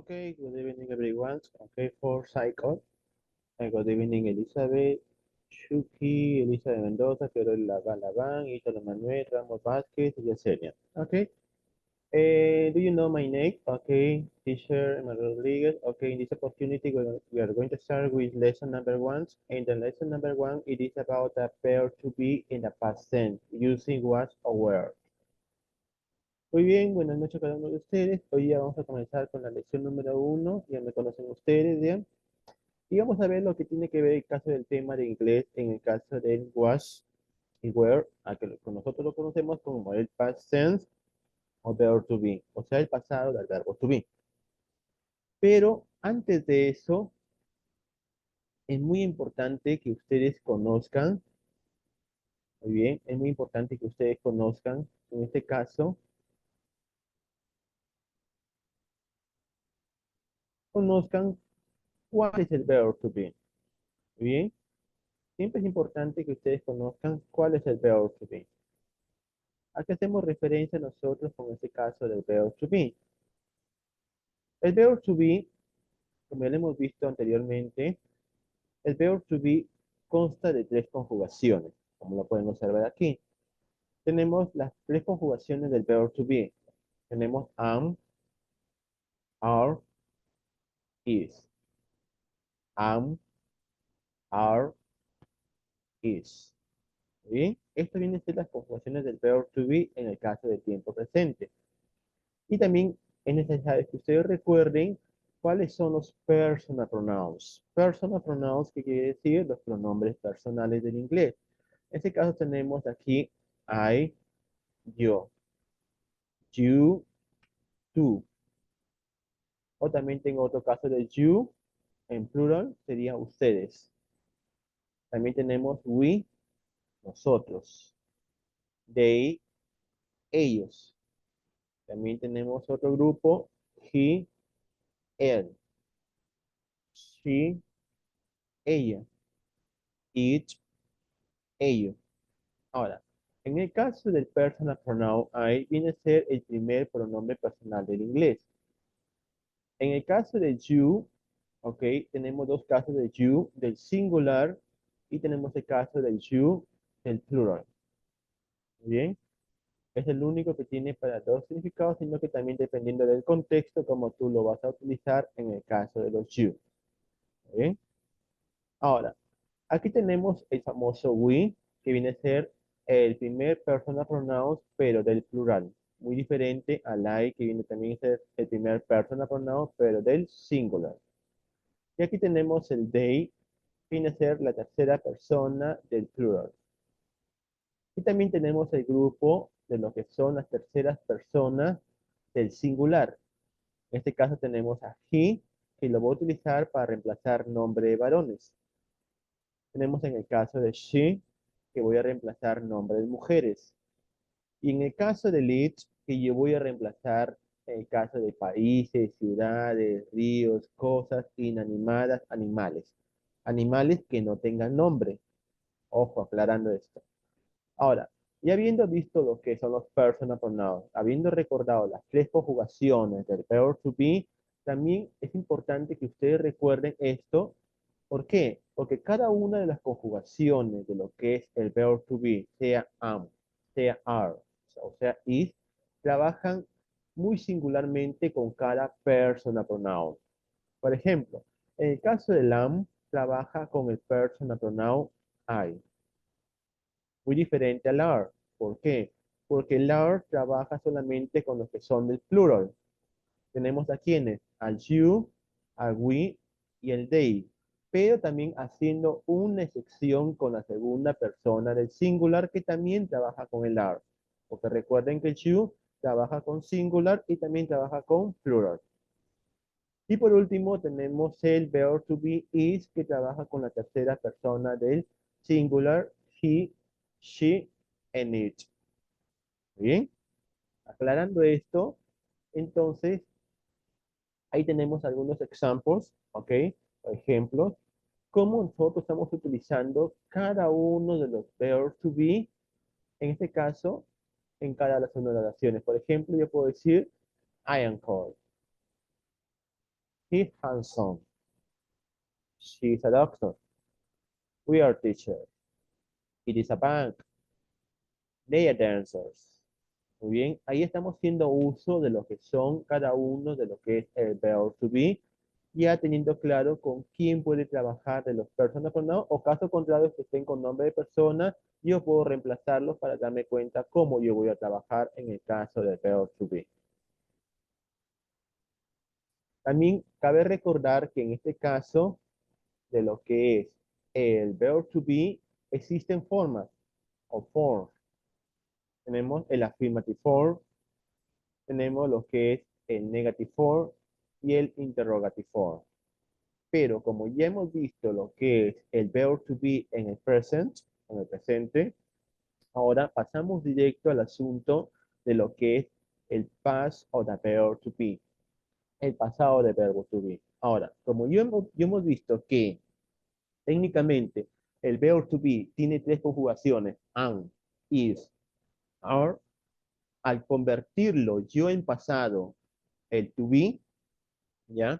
Okay, good evening everyone. Okay, for cycle. Good evening Elizabeth, Shuki, Elizabeth Mendoza, Fiorella Galván, Italo Manuel, Ramos Vázquez, y Yesenia. Okay. Do you know my name? Okay, teacher Emmanuel Rodriguez. Okay, in this opportunity, we are going to start with lesson number one. In the lesson number one, it is about a verb to be in the past tense, using was or were. Muy bien, buenas noches a cada uno de ustedes. Hoy ya vamos a comenzar con la lección número uno. Ya me conocen ustedes, ¿ya? Y vamos a ver lo que tiene que ver el caso del tema de inglés en el caso del was y were, a que nosotros lo conocemos como el past tense o verb to be, o sea, el pasado del verbo to be. Pero antes de eso, es muy importante que ustedes conozcan, muy bien, es muy importante que ustedes conozcan, en este caso, conozcan cuál es el verb to be. Muy bien. Siempre es importante que ustedes conozcan cuál es el verb to be. ¿A qué hacemos referencia nosotros con este caso del verb to be? El verb to be, como ya lo hemos visto anteriormente, el verb to be consta de tres conjugaciones, como lo pueden observar aquí. Tenemos las tres conjugaciones del verb to be. Tenemos am, are, is. Am, are, is. ¿Bien? Esto viene a ser las conjugaciones del verb to be en el caso del tiempo presente. Y también es necesario que ustedes recuerden cuáles son los personal pronouns. Personal pronouns, que quiere decir los pronombres personales del inglés. En este caso tenemos aquí I, yo, you, tú. O también tengo otro caso de you, en plural sería ustedes. También tenemos we, nosotros. They, ellos. También tenemos otro grupo, he, él. She, ella. It, ellos. Ahora, en el caso del personal pronoun I, viene a ser el primer pronombre personal del inglés. En el caso de you, ok, tenemos dos casos de you del singular y tenemos el caso de you del plural. Bien, es el único que tiene para dos significados, sino que también dependiendo del contexto, como tú lo vas a utilizar en el caso de los you. Bien, ahora, aquí tenemos el famoso we, que viene a ser el primer personal pronoun, pero del plural. Muy diferente al I, que viene también a ser el primer personal pronoun, pero del singular. Y aquí tenemos el they, que viene a ser la tercera persona del plural. Y también tenemos el grupo de lo que son las terceras personas del singular. En este caso tenemos a he, que lo voy a utilizar para reemplazar nombre de varones. Tenemos en el caso de she, que voy a reemplazar nombre de mujeres. Y en el caso de it, que yo voy a reemplazar en el caso de países, ciudades, ríos, cosas inanimadas, animales. Animales que no tengan nombre. Ojo, aclarando esto. Ahora, ya habiendo visto lo que son los personal pronouns, habiendo recordado las tres conjugaciones del verb to be, también es importante que ustedes recuerden esto. ¿Por qué? Porque cada una de las conjugaciones de lo que es el verb to be, sea am, sea are, o sea is, trabajan muy singularmente con cada personal pronoun. Por ejemplo, en el caso del am, trabaja con el personal pronoun I. Muy diferente al are. ¿Por qué? Porque el are trabaja solamente con los que son del plural. Tenemos a quienes, al you, al we y el they, pero también haciendo una excepción con la segunda persona del singular que también trabaja con el are. Porque recuerden que el you trabaja con singular y también trabaja con plural. Y por último tenemos el verb to be is, que trabaja con la tercera persona del singular, he, she, and it. Bien, aclarando esto, entonces ahí tenemos algunos ejemplos, ¿ok? Ejemplos, cómo nosotros estamos utilizando cada uno de los verbs to be, en este caso, en cada una de las oraciones. Por ejemplo, yo puedo decir, I am cold. He's handsome. She's a doctor. We are teachers. It is a bank. They are dancers. Muy bien, ahí estamos haciendo uso de lo que son cada uno de lo que es el verb to be, ya teniendo claro con quién puede trabajar de los personas pronoun, o caso contrario que estén con nombre de persona, yo puedo reemplazarlos para darme cuenta cómo yo voy a trabajar en el caso del verb to be. También cabe recordar que en este caso de lo que es el verb to be, existen formas o forms. Tenemos el affirmative form, tenemos lo que es el negative form y el interrogative form. Pero como ya hemos visto lo que es el verb to be en el present, en el presente, ahora pasamos directo al asunto de lo que es el past o the verb to be, el pasado del verbo to be. Ahora, como ya hemos visto que técnicamente el verb to be tiene tres conjugaciones, am, is, are, al convertirlo yo en pasado, el to be, ¿ya?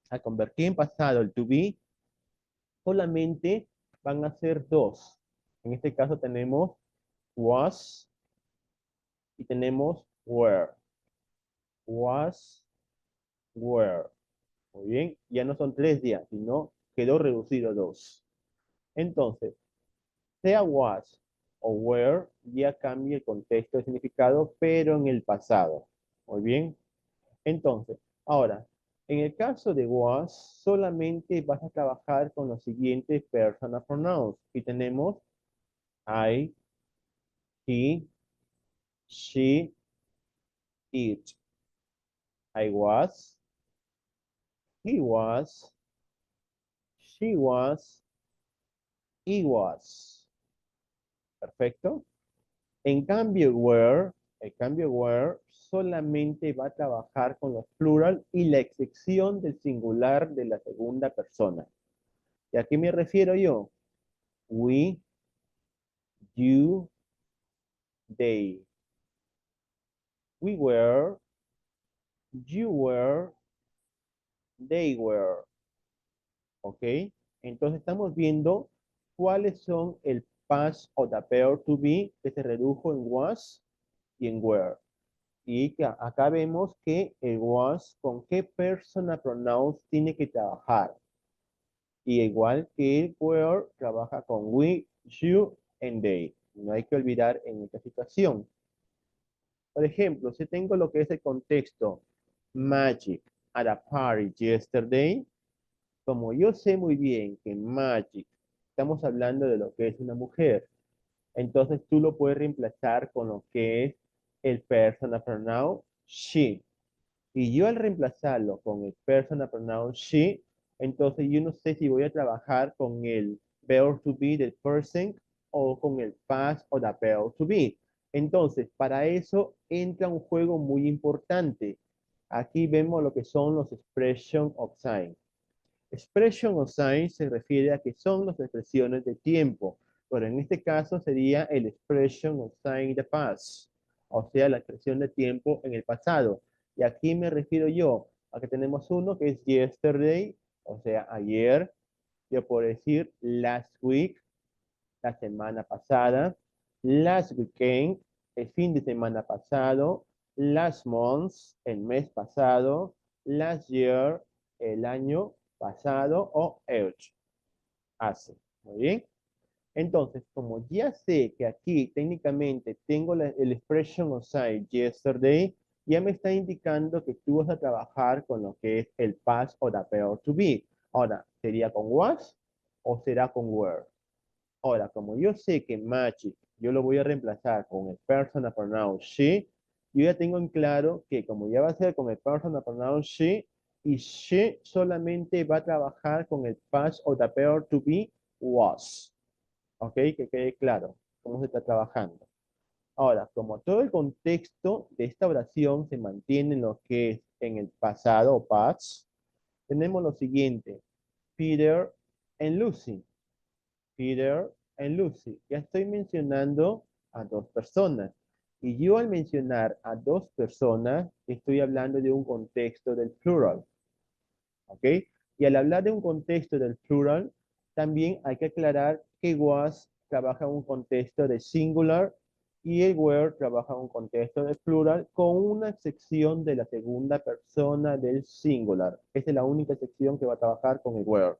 Al convertir en pasado el to be, solamente van a ser dos. En este caso tenemos was y tenemos were. Was, were. Muy bien, ya no son 3 días, sino quedó reducido a 2. Entonces, sea was o were, ya cambia el contexto de significado, pero en el pasado. Muy bien. Entonces, ahora, en el caso de was, solamente vas a trabajar con los siguientes personal pronouns. Y tenemos I, he, she, it. I was, he was, she was, he was. Perfecto. En cambio, were, el cambio were solamente va a trabajar con los plural y la excepción del singular de la segunda persona. ¿Y a qué me refiero yo? We, you, they. We were, you were, they were. ¿Ok? Entonces estamos viendo cuáles son el past o the verb to be que se redujo en was y en were. Y que acá vemos que el was con qué personal pronouns tiene que trabajar. Y igual que el were trabaja con we, you, and they. No hay que olvidar en esta situación. Por ejemplo, si tengo lo que es el contexto Magic at a party yesterday, como yo sé muy bien que Magic, estamos hablando de lo que es una mujer, entonces tú lo puedes reemplazar con lo que es el personal pronoun she. Y yo al reemplazarlo con el personal pronoun she, entonces yo no sé si voy a trabajar con el verb to be del person o con el past o the verb to be. Entonces, para eso entra un juego muy importante. Aquí vemos lo que son los expression of sign. Expression of sign se refiere a que son las expresiones de tiempo, pero en este caso sería el expression of sign in the past, o sea, la expresión de tiempo en el pasado. Y aquí me refiero yo a que tenemos uno que es yesterday, o sea, ayer. Yo puedo decir last week, la semana pasada, last weekend, el fin de semana pasado, last month, el mes pasado, last year, el año pasado, o age, hace. Muy bien. Entonces, como ya sé que aquí técnicamente tengo el expression of sign yesterday, ya me está indicando que tú vas a trabajar con lo que es el past o the verb to be. Ahora, ¿sería con was o será con were? Ahora, como yo sé que magic yo lo voy a reemplazar con el personal pronoun she, yo ya tengo en claro que como ya va a ser con el personal pronoun she, y she solamente va a trabajar con el past o the verb to be was. ¿Ok? Que quede claro cómo se está trabajando. Ahora, como todo el contexto de esta oración se mantiene en lo que es en el pasado o past, tenemos lo siguiente. Peter and Lucy. Peter and Lucy. Ya estoy mencionando a dos personas. Y yo al mencionar a dos personas, estoy hablando de un contexto del plural. ¿ok? Y al hablar de un contexto del plural, también hay que aclarar que was trabaja en un contexto de singular y el were trabaja en un contexto de plural con una excepción de la segunda persona del singular. Esa es la única excepción que va a trabajar con el were.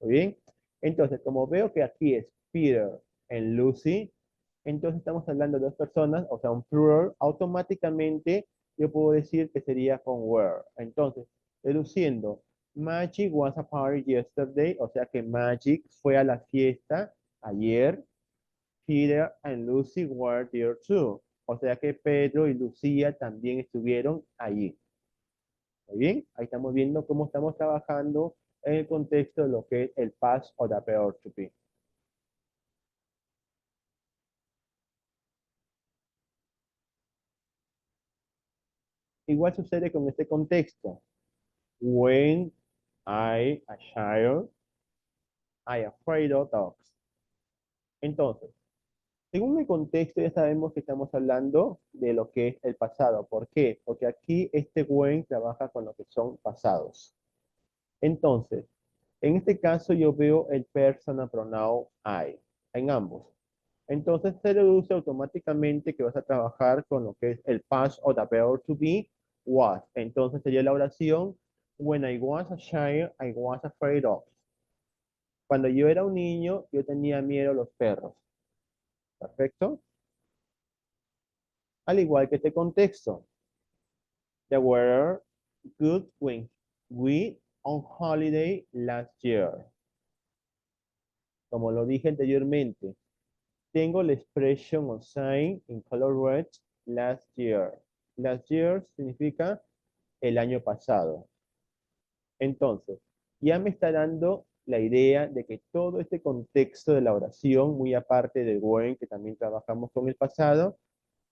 ¿Muy bien? Entonces, como veo que aquí es Peter and Lucy, entonces estamos hablando de dos personas, o sea, un plural, automáticamente yo puedo decir que sería con were. Entonces, deduciendo, Magic was a party yesterday, o sea que Magic fue a la fiesta ayer. Peter and Lucy were there too. O sea que Pedro y Lucía también estuvieron allí. ¿Muy bien? Ahí estamos viendo cómo estamos trabajando en el contexto de lo que es el past o the verb to be. Igual sucede con este contexto. When a child, I afraid of dogs. Entonces, según el contexto ya sabemos que estamos hablando de lo que es el pasado. ¿Por qué? Porque aquí este when trabaja con lo que son pasados. Entonces, en este caso yo veo el personal pronoun I en ambos. Entonces se deduce automáticamente que vas a trabajar con lo que es el past o the verb to be was. Entonces sería la oración when I was a child, I was afraid of. Cuando yo era un niño, yo tenía miedo a los perros. ¿Perfecto? Al igual que este contexto. The weather good when we on holiday last year. Como lo dije anteriormente, tengo la expression o sign in color red last year. Last year significa el año pasado. Entonces, ya me está dando la idea de que todo este contexto de la oración, muy aparte del when, que también trabajamos con el pasado,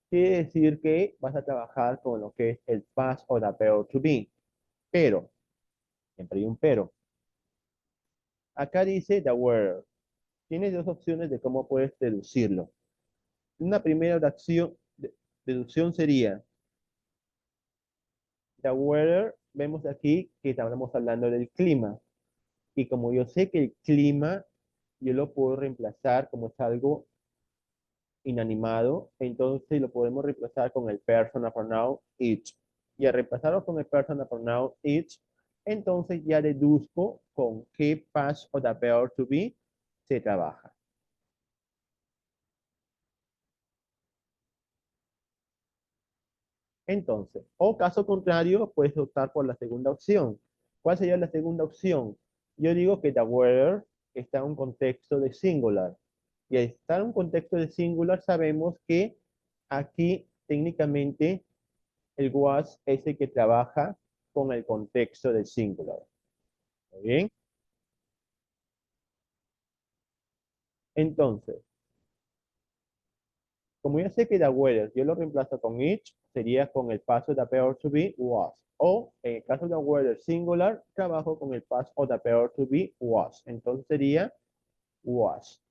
quiere decir que vas a trabajar con lo que es el past o the verb to be. Pero, siempre hay un pero. Acá dice the were. Tienes dos opciones de cómo puedes deducirlo. Una primera deducción sería the weather. Vemos aquí que estamos hablando del clima. Y como yo sé que el clima yo lo puedo reemplazar como es algo inanimado, entonces lo podemos reemplazar con el personal pronoun it. Y al reemplazarlo con el personal pronoun it, entonces ya deduzco con qué past o the verb to be se trabaja. Entonces, o caso contrario, puedes optar por la segunda opción. ¿Cuál sería la segunda opción? Yo digo que the weather está en un contexto de singular. Y al estar en un contexto de singular, sabemos que aquí técnicamente el was es el que trabaja con el contexto del singular. ¿Muy bien? Entonces, como ya sé que the weather yo lo reemplazo con it, sería con el paso de verb to be was. O en el caso de weather singular, trabajo con el past o the verb to be was. Entonces sería was.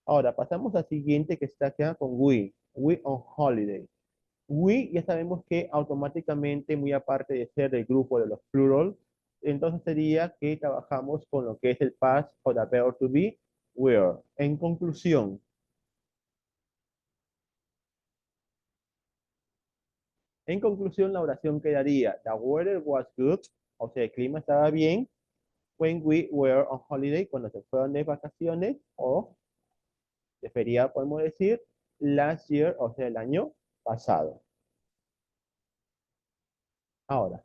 Ahora pasamos al siguiente que está acá con we. We on holiday. We ya sabemos que automáticamente, muy aparte de ser del grupo de los plural, entonces sería que trabajamos con lo que es el past o the verb to be were. En conclusión, la oración quedaría, the weather was good, o sea, el clima estaba bien, when we were on holiday, cuando se fueron de vacaciones, o de feriado podemos decir, last year, o sea, el año pasado. Ahora,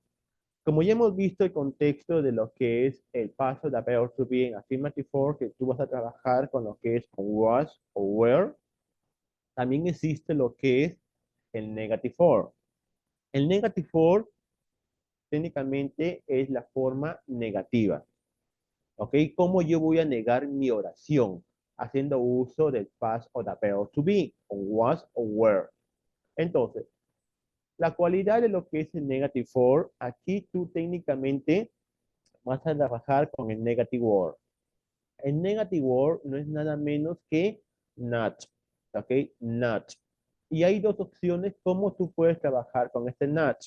como ya hemos visto el contexto de lo que es el paso de verb to be en affirmative form, que tú vas a trabajar con lo que es con was o were, también existe lo que es el negative form. El negative form técnicamente es la forma negativa. ¿Ok? ¿Cómo yo voy a negar mi oración? Haciendo uso del past o the verb to be, o was o were. Entonces, la cualidad de lo que es el negative form, aquí tú técnicamente vas a trabajar con el negative word. El negative word no es nada menos que not. ¿Ok? Not. Y hay dos opciones cómo tú puedes trabajar con este not.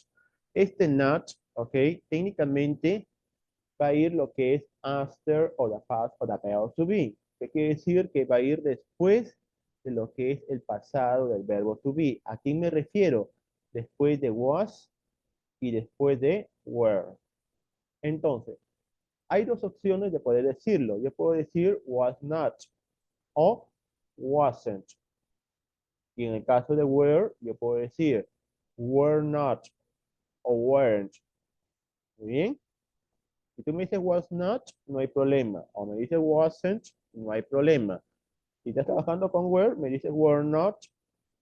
Este not, ¿ok? Técnicamente va a ir lo que es after o the past o the verb to be. ¿Qué quiere decir? Que va a ir después de lo que es el pasado del verbo to be. ¿A quién me refiero? Después de was y después de were. Entonces, hay dos opciones de poder decirlo. Yo puedo decir was not o wasn't. Y en el caso de were, yo puedo decir were not o weren't. ¿Muy bien? Si tú me dices was not, no hay problema. O me dices wasn't, no hay problema. Si estás trabajando con were, me dices were not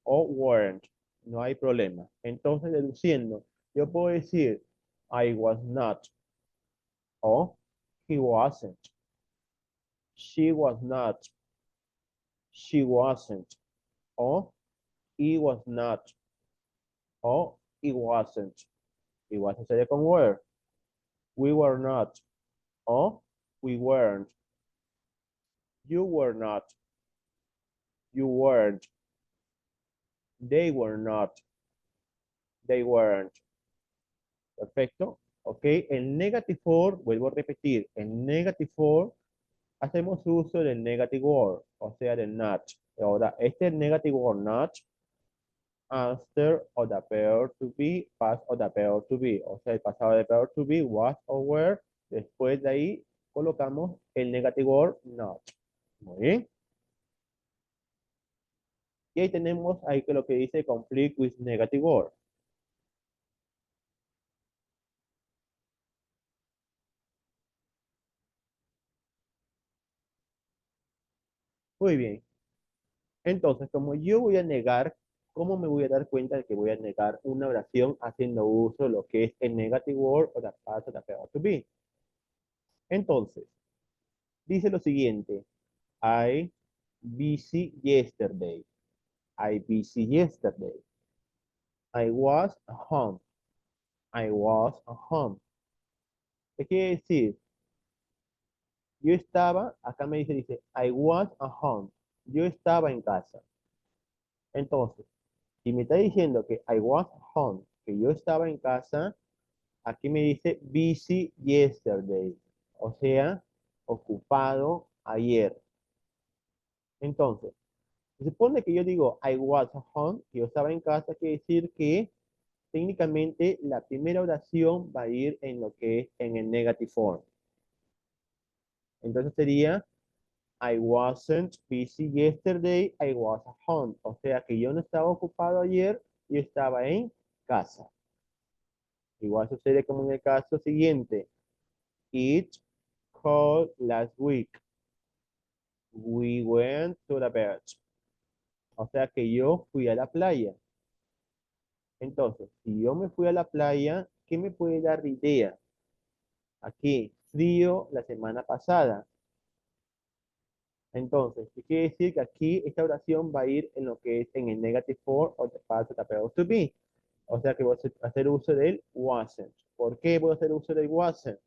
o weren't. No hay problema. Entonces, deduciendo, yo puedo decir I was not o he wasn't. She was not. She wasn't. O he was not. O he wasn't. It wasn't sería con were. We were not. O we weren't. You were not. You weren't. They were not. They weren't. Perfecto. Ok. El negative for, vuelvo a repetir, el negative for hacemos uso del negative word, o sea, del not. Ahora, este negative word not, after o the verb to be, past o the verb to be. O sea, el pasado del verb to be, was o were. Después de ahí colocamos el negative word not. Muy bien. Y ahí tenemos ahí que lo que dice complete with negative word. Muy bien. Entonces, como yo voy a negar, ¿cómo me voy a dar cuenta de que voy a negar una oración haciendo uso de lo que es el negative word o the past o the verb to be? Entonces, dice lo siguiente. I busy yesterday. I busy yesterday. I was at home. I was at home. ¿Qué quiere decir? Yo estaba, acá me dice, I was at home. Yo estaba en casa. Entonces, si me está diciendo que I was at home, que yo estaba en casa, aquí me dice busy yesterday. O sea, ocupado ayer. Entonces, se supone que yo digo I was at home, que yo estaba en casa, quiere decir que técnicamente la primera oración va a ir en lo que es en el negative form. Entonces sería I wasn't busy yesterday, I was at home. O sea que yo no estaba ocupado ayer, yo estaba en casa. Igual sucede como en el caso siguiente. It cold last week. We went to the beach. O sea que yo fui a la playa. Entonces, si yo me fui a la playa, ¿qué me puede dar de idea? Aquí, frío la semana pasada. Entonces, ¿qué quiere decir? Que aquí esta oración va a ir en lo que es en el negative form o the past o the verb to be. O sea que voy a hacer uso del wasn't. ¿Por qué voy a hacer uso del wasn't?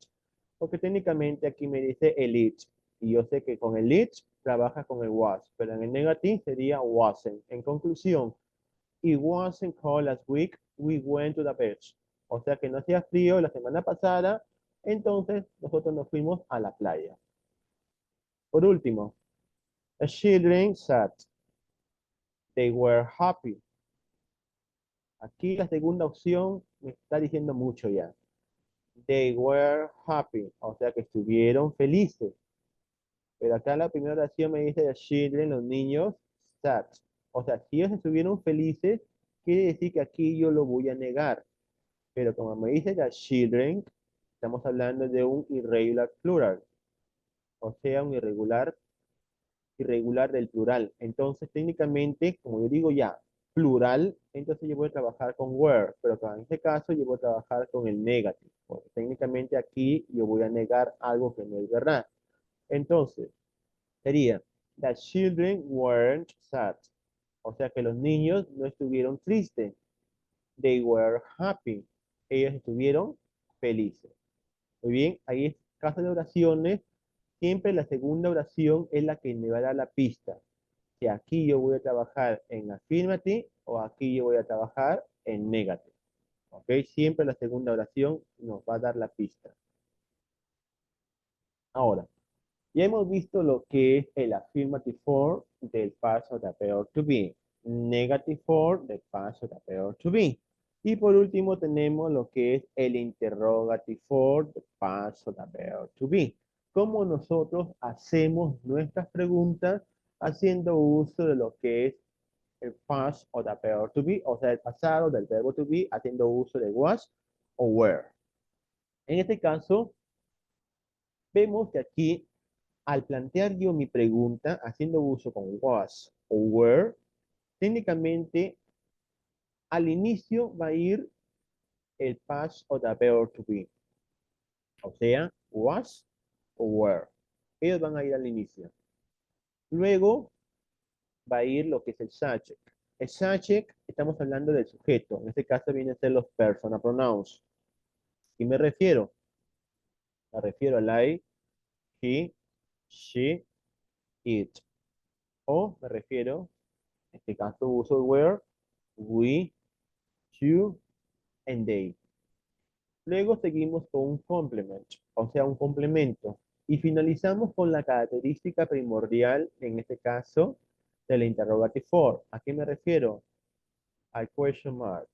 Porque técnicamente aquí me dice el it. Y yo sé que con el it trabaja con el was. Pero en el negative sería wasn't. En conclusión, it wasn't cold last week. We went to the beach. O sea que no hacía frío la semana pasada. Entonces nosotros nos fuimos a la playa. Por último, the children sat. They were happy. Aquí la segunda opción me está diciendo mucho ya. They were happy, o sea que estuvieron felices. Pero acá la primera oración me dice the children, los niños, sat. O sea, si ellos estuvieron felices, quiere decir que aquí yo lo voy a negar. Pero como me dice the children, estamos hablando de un irregular plural. O sea, un irregular del plural. Entonces, técnicamente, como yo digo ya, plural, entonces yo voy a trabajar con were, pero en este caso yo voy a trabajar con el negative, porque técnicamente aquí yo voy a negar algo que no es verdad. Entonces, sería, the children weren't sad. O sea que los niños no estuvieron tristes. They were happy. Ellos estuvieron felices. Muy bien, ahí es caso de oraciones. Siempre la segunda oración es la que me va a dar la pista. Si aquí yo voy a trabajar en affirmative o aquí yo voy a trabajar en negative. ¿Ok? Siempre la segunda oración nos va a dar la pista. Ahora, ya hemos visto lo que es el affirmative form del past of the verb to be, negative form del past of the verb to be. Y por último tenemos lo que es el interrogative form del past of the verb to be. Cómo nosotros hacemos nuestras preguntas haciendo uso de lo que es el past of the verb to be, o sea, el pasado del verbo to be, haciendo uso de was o were. En este caso, vemos que aquí al plantear yo mi pregunta haciendo uso con was o were, técnicamente al inicio va a ir el past of the verb to be. O sea, was o were. Ellos van a ir al inicio. Luego va a ir lo que es el subject. El subject, estamos hablando del sujeto. En este caso vienen a ser los personal pronouns. ¿Y me refiero? Me refiero a I, he, she, it. O me refiero, en este caso uso el were, we, you, and they. Luego seguimos con un complement, o sea, un complemento. Y finalizamos con la característica primordial, en este caso, de la interrogative form. ¿A qué me refiero? Al question mark,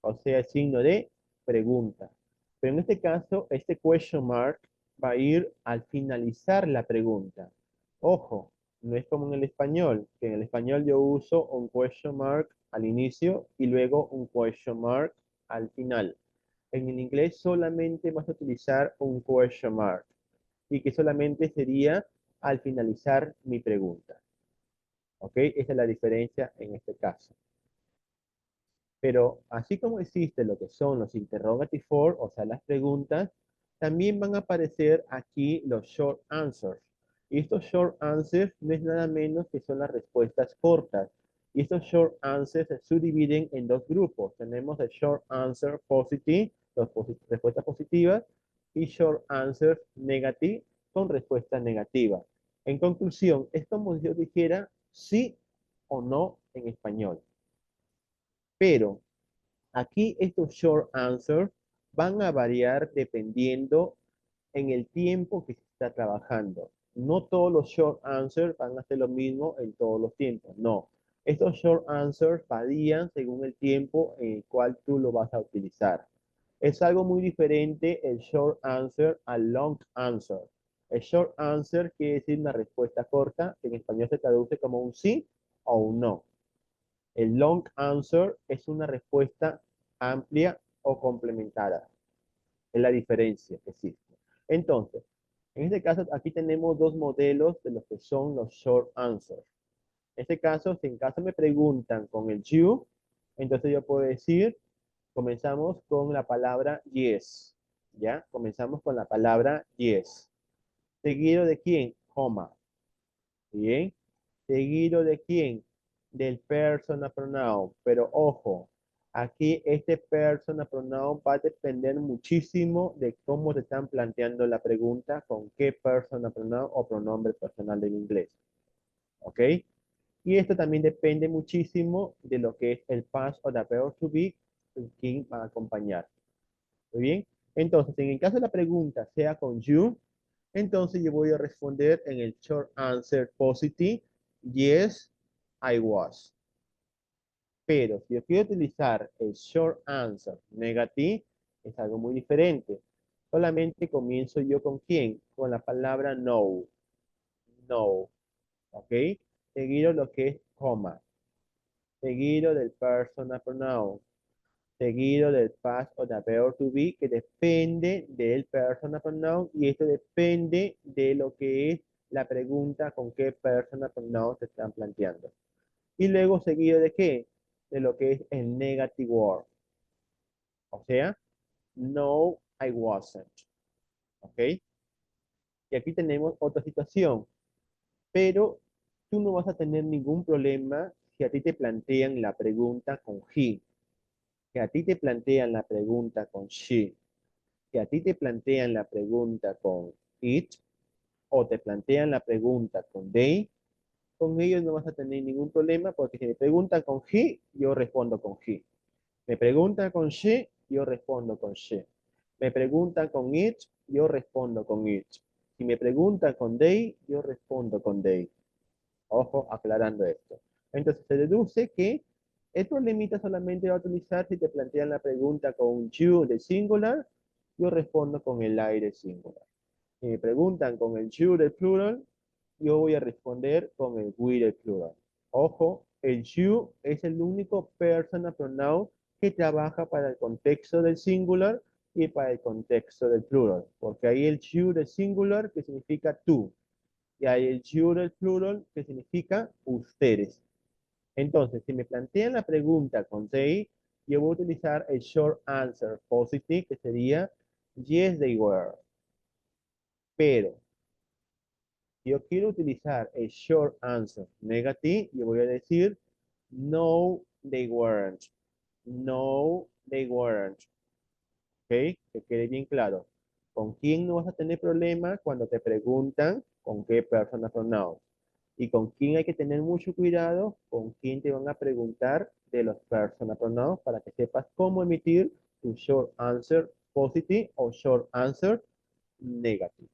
o sea, el signo de pregunta. Pero en este caso, este question mark va a ir al finalizar la pregunta. Ojo, no es como en el español, que en el español yo uso un question mark al inicio y luego un question mark al final. En el inglés solamente vas a utilizar un question mark y que solamente sería al finalizar mi pregunta. ¿Ok? Esa es la diferencia en este caso. Pero así como existe lo que son los interrogative form, o sea, las preguntas, también van a aparecer aquí los short answers. Y estos short answers no es nada menos que son las respuestas cortas. Y estos short answers se subdividen en dos grupos. Tenemos el short answer positive, respuestas positivas, y short answer negative, con respuesta negativa. En conclusión, es como si yo dijera sí o no en español. Pero aquí estos short answers van a variar dependiendo en el tiempo que se está trabajando. No todos los short answers van a ser lo mismo en todos los tiempos, no. Estos short answers varían según el tiempo en el cual tú lo vas a utilizar. Es algo muy diferente el short answer al long answer. El short answer quiere decir una respuesta corta, que en español se traduce como un sí o un no. El long answer es una respuesta amplia o complementada. Es la diferencia que existe. Entonces, en este caso, aquí tenemos dos modelos de lo que son los short answers. En este caso, si en caso me preguntan con el you, entonces yo puedo decir, comenzamos con la palabra yes. ¿Ya? Comenzamos con la palabra yes. ¿Seguido de quién? Coma. Bien. ¿Seguido de quién? Del personal pronoun. Pero ojo, aquí este personal pronoun va a depender muchísimo de cómo te están planteando la pregunta, con qué personal pronoun o pronombre personal del inglés. ¿Ok? Y esto también depende muchísimo de lo que es el past o the verb to be, quién va a acompañar. ¿Muy bien? Entonces, en el caso de la pregunta sea con you, entonces yo voy a responder en el short answer positive, yes, I was. Pero si yo quiero utilizar el short answer negative, es algo muy diferente. Solamente comienzo yo con quién? Con la palabra no. No. ¿Ok? Seguido lo que es coma. Seguido del personal pronoun. Seguido del past o the verb to be, que depende del personal pronoun, y esto depende de lo que es la pregunta con qué personal pronoun se están planteando. Y luego seguido de qué? De lo que es el negative word. O sea, no, I wasn't. ¿Ok? Y aquí tenemos otra situación, pero tú no vas a tener ningún problema si a ti te plantean la pregunta con he, que a ti te plantean la pregunta con she, que a ti te plantean la pregunta con it, o te plantean la pregunta con they, con ellos no vas a tener ningún problema, porque si me preguntan con he, yo respondo con he. Me preguntan con she, yo respondo con she. Me preguntan con it, yo respondo con it. Si me preguntan con they, yo respondo con they. Ojo, aclarando esto. Entonces se deduce que el problemita solamente va a utilizar si te plantean la pregunta con un you de singular, yo respondo con el I de singular. Si me preguntan con el you de plural, yo voy a responder con el we de plural. Ojo, el you es el único personal pronoun que trabaja para el contexto del singular y para el contexto del plural, porque ahí el you de singular que significa tú, y hay el you del plural que significa ustedes. Entonces, si me plantean la pregunta con they, yo voy a utilizar el short answer positive, que sería yes, they were. Pero, si yo quiero utilizar el short answer negative, yo voy a decir no, they weren't. No, they weren't. ¿Ok? Que quede bien claro. ¿Con quién no vas a tener problemas cuando te preguntan con qué persona pronoun? Y con quién hay que tener mucho cuidado, con quién te van a preguntar de los personal pronouns para que sepas cómo emitir tu short answer positive o short answer negative.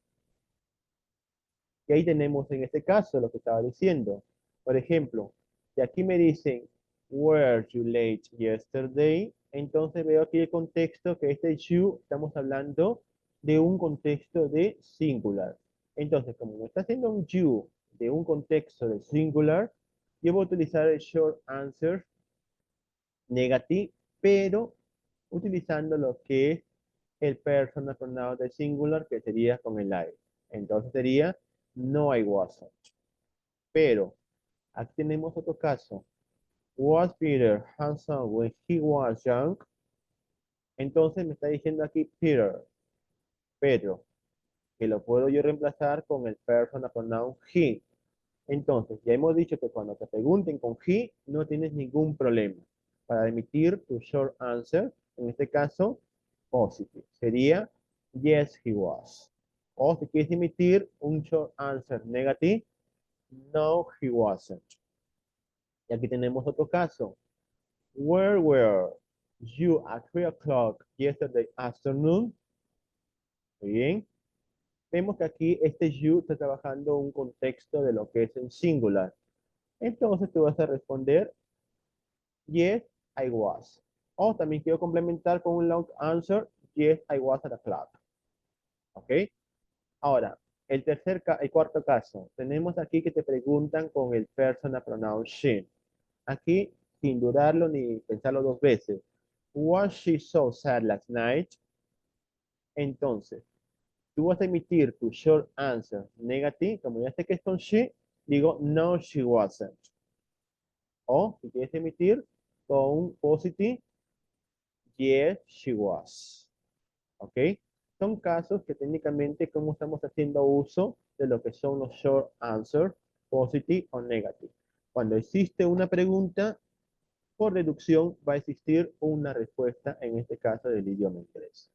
Y ahí tenemos en este caso lo que estaba diciendo. Por ejemplo, si aquí me dicen, were you late yesterday? Entonces veo aquí el contexto que este you estamos hablando de un contexto de singular. Entonces, como me está haciendo un you de un contexto de singular, yo voy a utilizar el short answer negative, pero utilizando lo que es el personal pronoun de singular, que sería con el I. Entonces sería, no, I wasn't. Pero aquí tenemos otro caso. Was Peter handsome when he was young? Entonces me está diciendo aquí Peter, Pedro, que lo puedo yo reemplazar con el personal pronoun he. Entonces, ya hemos dicho que cuando te pregunten con he, no tienes ningún problema para emitir tu short answer, en este caso, positive. Sería, yes, he was. O si quieres emitir un short answer negative, no, he wasn't. Y aquí tenemos otro caso. Where were you at 3 o'clock yesterday afternoon? Muy bien. Vemos que aquí este you está trabajando un contexto de lo que es en singular. Entonces tú vas a responder, yes, I was. O también quiero complementar con un long answer, yes, I was at the club. ¿Ok? Ahora, el cuarto caso. Tenemos aquí que te preguntan con el personal pronoun she. Aquí, sin dudarlo ni pensarlo dos veces. Was she so sad last night? Entonces, tú vas a emitir tu short answer negative. Como ya sé que es con she, digo, no, she wasn't. O, si quieres emitir con un positive, yes, she was. ¿Ok? Son casos que técnicamente, como estamos haciendo uso de lo que son los short answers, positive o negative. Cuando existe una pregunta, por deducción va a existir una respuesta, en este caso del idioma inglés.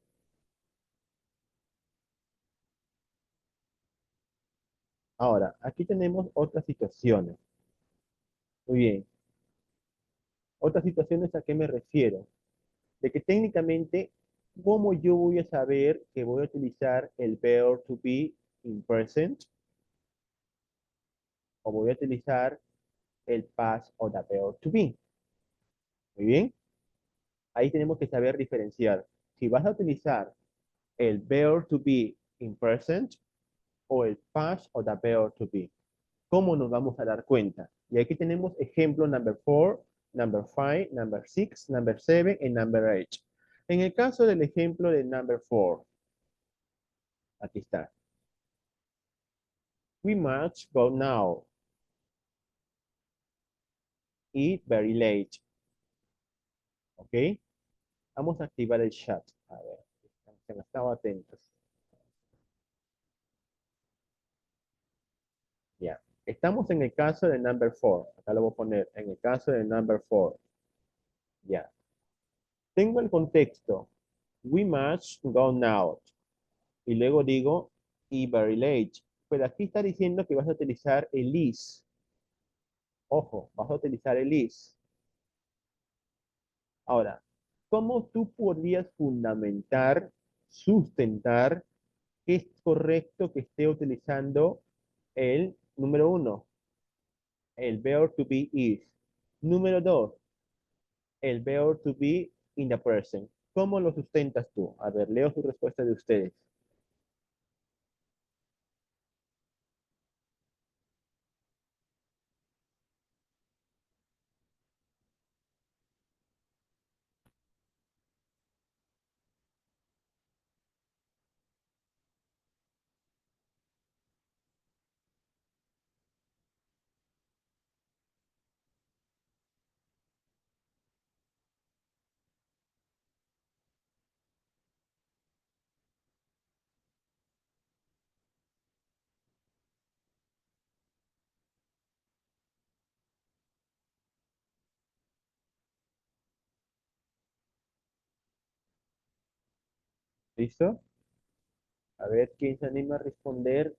Ahora, aquí tenemos otras situaciones. Muy bien. Otras situaciones, ¿a qué me refiero? De que técnicamente, ¿cómo yo voy a saber que voy a utilizar el verb to be in present? O voy a utilizar el past o the verb to be. Muy bien. Ahí tenemos que saber diferenciar. Si vas a utilizar el verb to be in present o el past o the verb to be. ¿Cómo nos vamos a dar cuenta? Y aquí tenemos ejemplo number 4, number 5, number 6, number 7 y number 8. En el caso del ejemplo de number 4, aquí está. We must go now. Eat very late. ¿Ok? Vamos a activar el chat. A ver, estamos atentos. Ya. Estamos en el caso de number 4. Acá lo voy a poner. En el caso de number 4. Ya. Tengo el contexto. We must go now. Y luego digo, y very late. Pero aquí está diciendo que vas a utilizar el is. Ojo, vas a utilizar el is. Ahora, ¿cómo tú podrías fundamentar, sustentar es correcto que esté utilizando el número uno, el verb to be is. Número dos, el verb to be in the present. ¿Cómo lo sustentas tú? A ver, leo su respuesta de ustedes. ¿Listo? A ver quién se anima a responder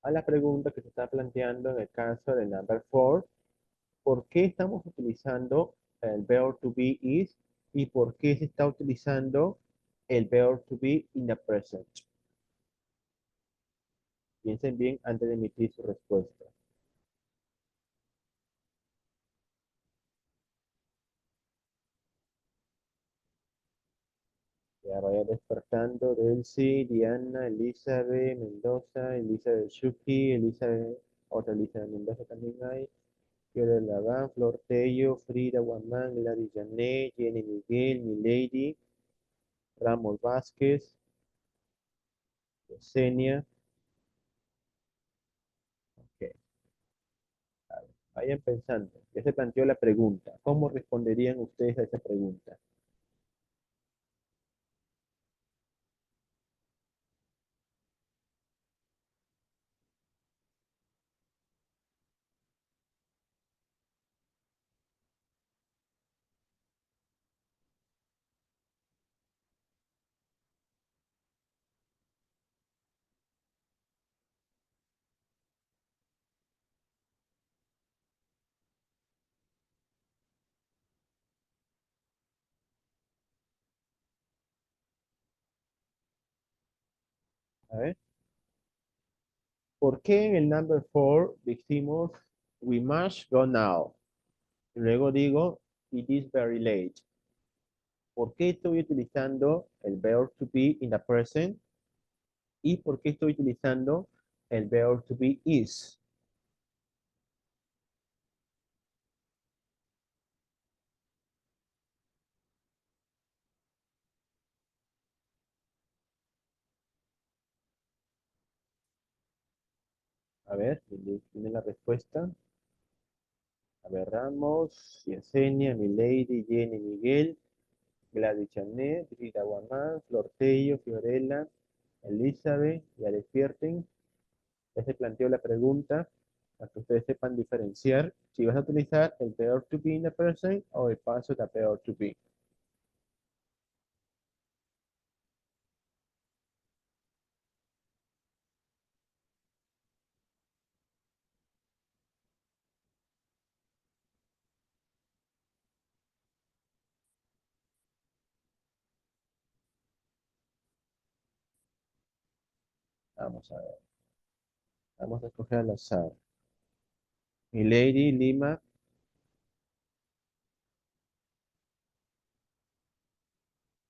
a la pregunta que se está planteando en el caso del number four. ¿Por qué estamos utilizando el verb to be is y por qué se está utilizando el verb to be in the present? Piensen bien antes de emitir su respuesta. Ya vaya despertando Delcy, Diana, Elizabeth, Mendoza, Elizabeth Shuki, Elizabeth, otra Elizabeth Mendoza también hay. Fiora Laván, Flor Tello, Frida Guamán, Gladys Janet, Jenny Miguel, Milady, Ramos Vázquez, Yesenia. Ok, vayan pensando. Ya se planteó la pregunta. ¿Cómo responderían ustedes a esa pregunta? A ver. ¿Por qué en el number four decimos we must go now? Y luego digo it is very late. ¿Por qué estoy utilizando el verb to be in the present? ¿Y por qué estoy utilizando el verb to be is? A ver, ¿tiene la respuesta? A ver, Ramos, Yesenia, Milady, Jenny, Miguel, Gladys Chanet, Rita Guamán, Flortello, Fiorella, Elizabeth, ya despierten. Ya se planteó la pregunta para que ustedes sepan diferenciar si vas a utilizar el verb to be in the present o el paso de verb to be. Vamos a ver. Vamos a escoger al azar. Milady, Lima,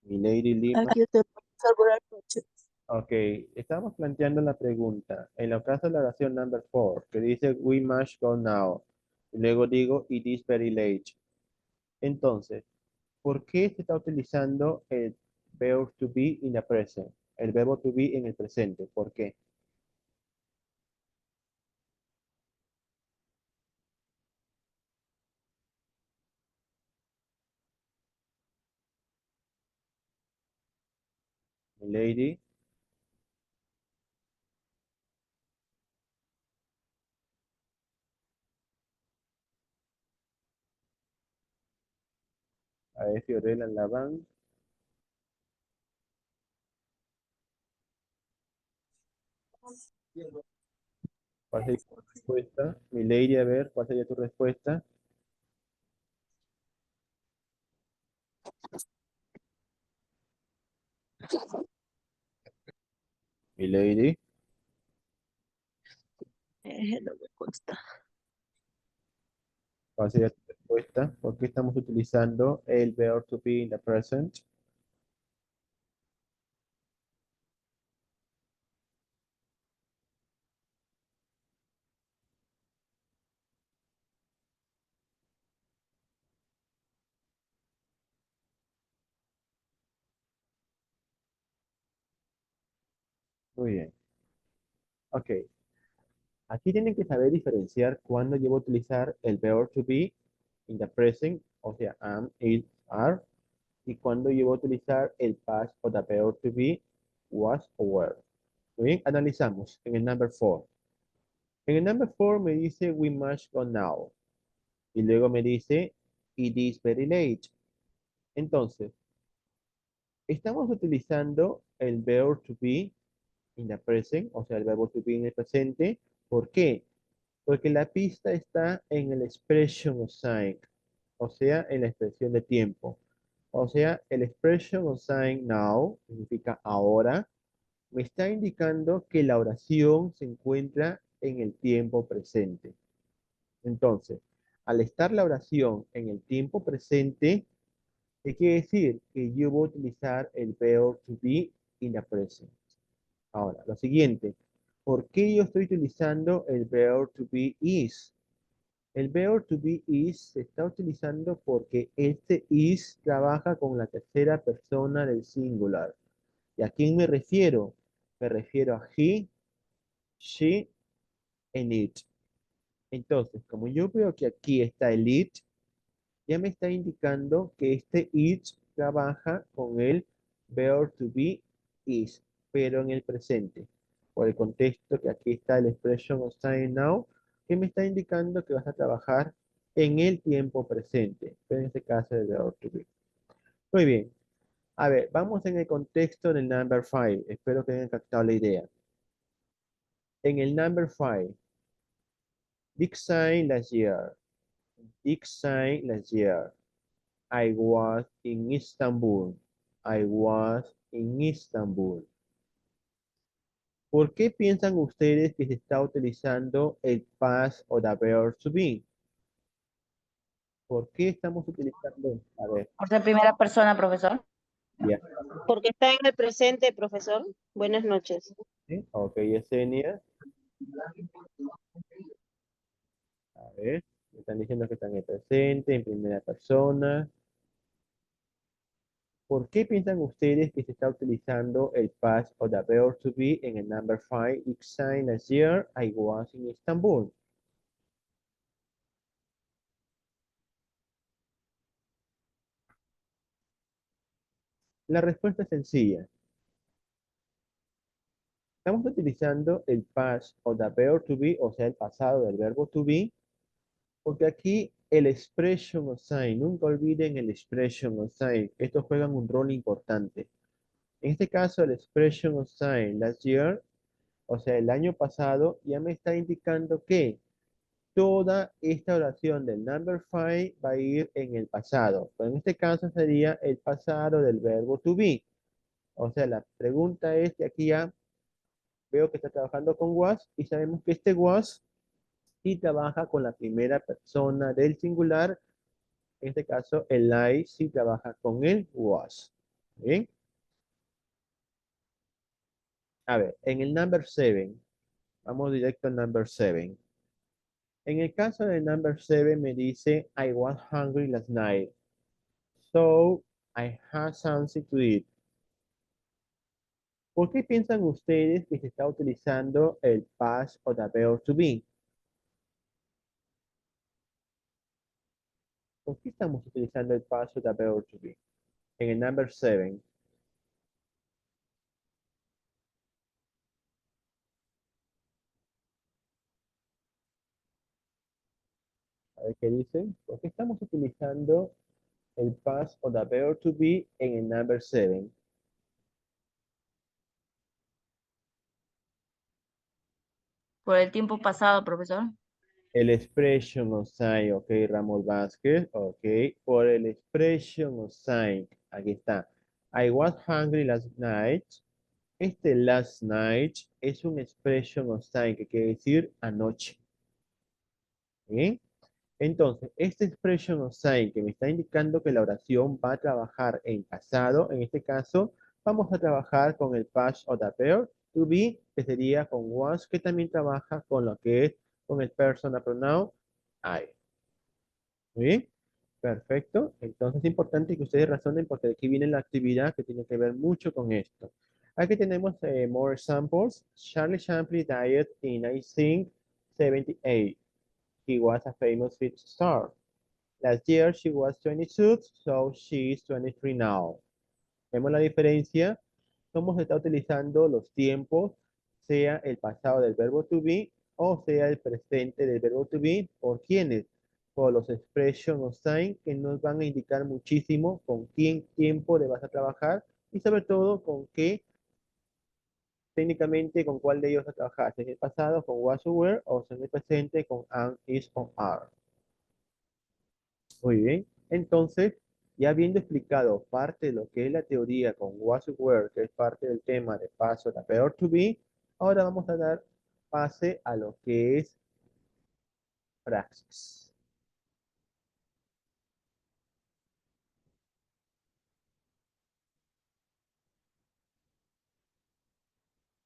Milady, Lima. Aquí te puedo asegurar mucho. Ok, estamos planteando la pregunta. En el caso de la oración number four, que dice we must go now. Y luego digo it is very late. Entonces, ¿por qué se está utilizando el verb to be in the present? El verbo to be en el presente. ¿Por qué? Lady, a ver, Fiorella Laván. ¿Cuál sería tu respuesta? Milady, a ver, ¿cuál sería tu respuesta? Mi lady. No me consta. ¿Cuál sería tu respuesta? ¿Por qué estamos utilizando el verb to be in the present? Muy bien. Ok. Aquí tienen que saber diferenciar cuándo llevo a utilizar el verb to be in the present, o sea, am, is, are, y cuándo llevo a utilizar el past o the verb to be, was o were. Muy bien, analizamos en el number 4. En el number 4 me dice we must go now. Y luego me dice it is very late. Entonces, estamos utilizando el verb to be in the present, o sea, el verbo to be en el presente. ¿Por qué? Porque la pista está en el expression of sign, o sea, en la expresión de tiempo. O sea, el expression of sign now significa ahora, me está indicando que la oración se encuentra en el tiempo presente. Entonces, al estar la oración en el tiempo presente, ¿qué quiere decir? Que yo voy a utilizar el verb to be in the present. Ahora, lo siguiente, ¿por qué yo estoy utilizando el verb to be is? El verb to be is se está utilizando porque este is trabaja con la tercera persona del singular. ¿Y a quién me refiero? Me refiero a he, she, and it. Entonces, como yo veo que aquí está el it, ya me está indicando que este it trabaja con el verb to be is, pero en el presente. Por el contexto que aquí está el expression of time now, que me está indicando que vas a trabajar en el tiempo presente, pero en este caso el verb to be. Muy bien. A ver, vamos en el contexto del number 5. Espero que hayan captado la idea. En el number 5, big sign last year. Big sign last year. I was in Istanbul. I was in Istanbul. ¿Por qué piensan ustedes que se está utilizando el past o the verb to be? ¿Por qué estamos utilizando? A ver, Por ser primera persona, profesor. ya. Porque está en el presente, profesor. Buenas noches. ¿Sí? Ok, Yesenia. A ver, me están diciendo que están en presente, en primera persona. ¿Por qué piensan ustedes que se está utilizando el past o the verb to be en el number 5? Each sign last year I was in Istanbul. La respuesta es sencilla. Estamos utilizando el past o the verb to be, o sea, el pasado del verbo to be, porque aquí el expression of sign, nunca olviden el expression of sign, estos juegan un rol importante. En este caso, el expression of sign last year, o sea, el año pasado, ya me está indicando que toda esta oración del number 5 va a ir en el pasado. Pero en este caso sería el pasado del verbo to be. O sea, la pregunta es que aquí ya veo que está trabajando con was y sabemos que este was sí trabaja con la primera persona del singular. En este caso, el I sí trabaja con el was. ¿Bien? A ver, en el number 7, vamos directo al number 7. En el caso del number 7 me dice, I was hungry last night. So, I had something to eat. ¿Por qué piensan ustedes que se está utilizando el past o the verb to be? ¿Por qué estamos utilizando el past o the verb to be? En el number 7. A ver qué dicen. ¿Por qué estamos utilizando el past o the verb to be en el number 7? Por el tiempo pasado, profesor. El expression of sign, ok, Ramos Vázquez, ok. Por el expression of sign, aquí está. I was hungry last night. Este last night es un expression of time que quiere decir anoche. ¿Bien? Entonces, este expression of sign que me está indicando que la oración va a trabajar en pasado, en este caso, vamos a trabajar con el past of the verb to be, que sería con was, que también trabaja con lo que es con el personal pronoun I. ¿Muy bien? Perfecto. Entonces es importante que ustedes razonen porque aquí viene la actividad que tiene que ver mucho con esto. Aquí tenemos more examples. Charlie Chaplin died in 1978. He was a famous film star. Last year she was 22, so she is 23 now. ¿Vemos la diferencia? Cómo se está utilizando los tiempos, sea el pasado del verbo to be o sea el presente del verbo to be, ¿por quiénes? Por los expression of sign que nos van a indicar muchísimo con quién tiempo le vas a trabajar y sobre todo con qué, técnicamente con cuál de ellos vas a trabajar, si en el pasado con was or were o si en el presente con am, is o are. Muy bien. Entonces, ya habiendo explicado parte de lo que es la teoría con was were, que es parte del tema de paso a peor to be, ahora vamos a dar pase a lo que es praxis.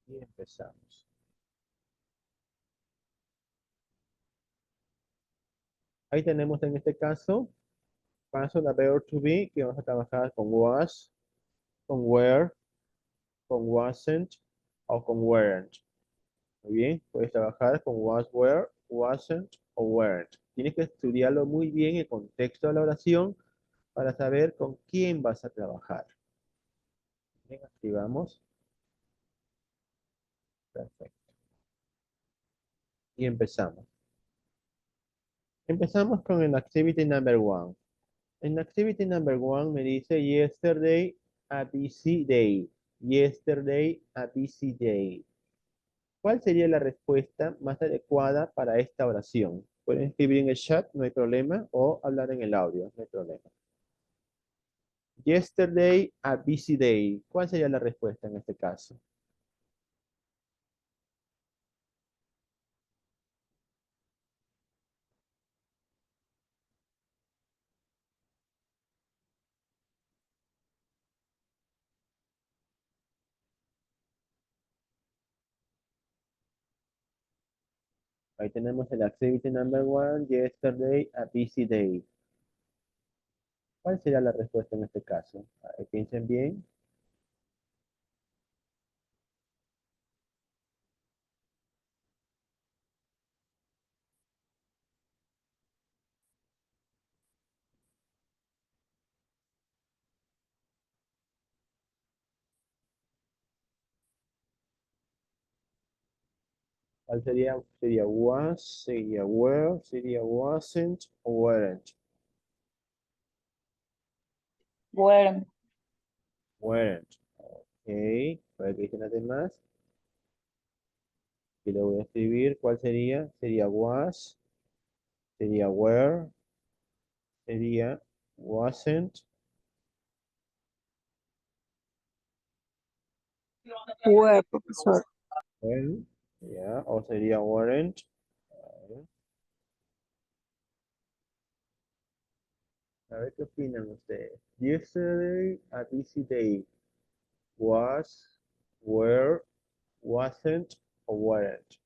Y empezamos. Ahí tenemos en este caso paso a peor to be, que vamos a trabajar con was, con were, con wasn't o con weren't. Muy bien, puedes trabajar con was, were, wasn't o weren't. Tienes que estudiarlo muy bien el contexto de la oración para saber con quién vas a trabajar. Bien, activamos. Perfecto. Y empezamos. Empezamos con el activity number one. En activity number one me dice yesterday a busy day. Yesterday a busy day. ¿Cuál sería la respuesta más adecuada para esta oración? Pueden escribir en el chat, no hay problema, o hablar en el audio, no hay problema. Yesterday a busy day. ¿Cuál sería la respuesta en este caso? Ahí tenemos el activity number one, yesterday, a busy day. ¿Cuál sería la respuesta en este caso? Piensen bien. ¿Cuál sería? Sería was, sería were, sería wasn't o weren't. Bueno, Weren't. Ok. ¿Para que dicen las demás? Y le voy a escribir. ¿Cuál sería? Sería was, sería were, sería wasn't. Were, profesor. Well, ya, o sería weren't. A ver qué opinan ustedes. Yesterday, a busy day. Was, were, wasn't, o weren't.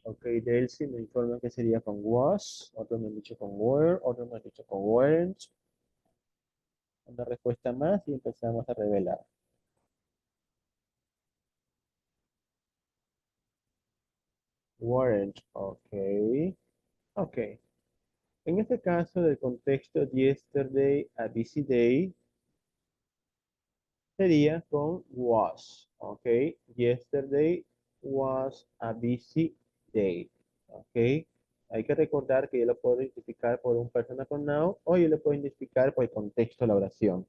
Ok, Delcy me informa que sería con was, otros me han dicho con were, otros me han dicho con weren't. Una respuesta más y empezamos a revelar. Weren't, ok. Ok. En este caso del contexto yesterday a busy day sería con was, ok. Yesterday was a busy day, ok. Hay que recordar que yo lo puedo identificar por un personal pronoun o yo lo puedo identificar por el contexto de la oración.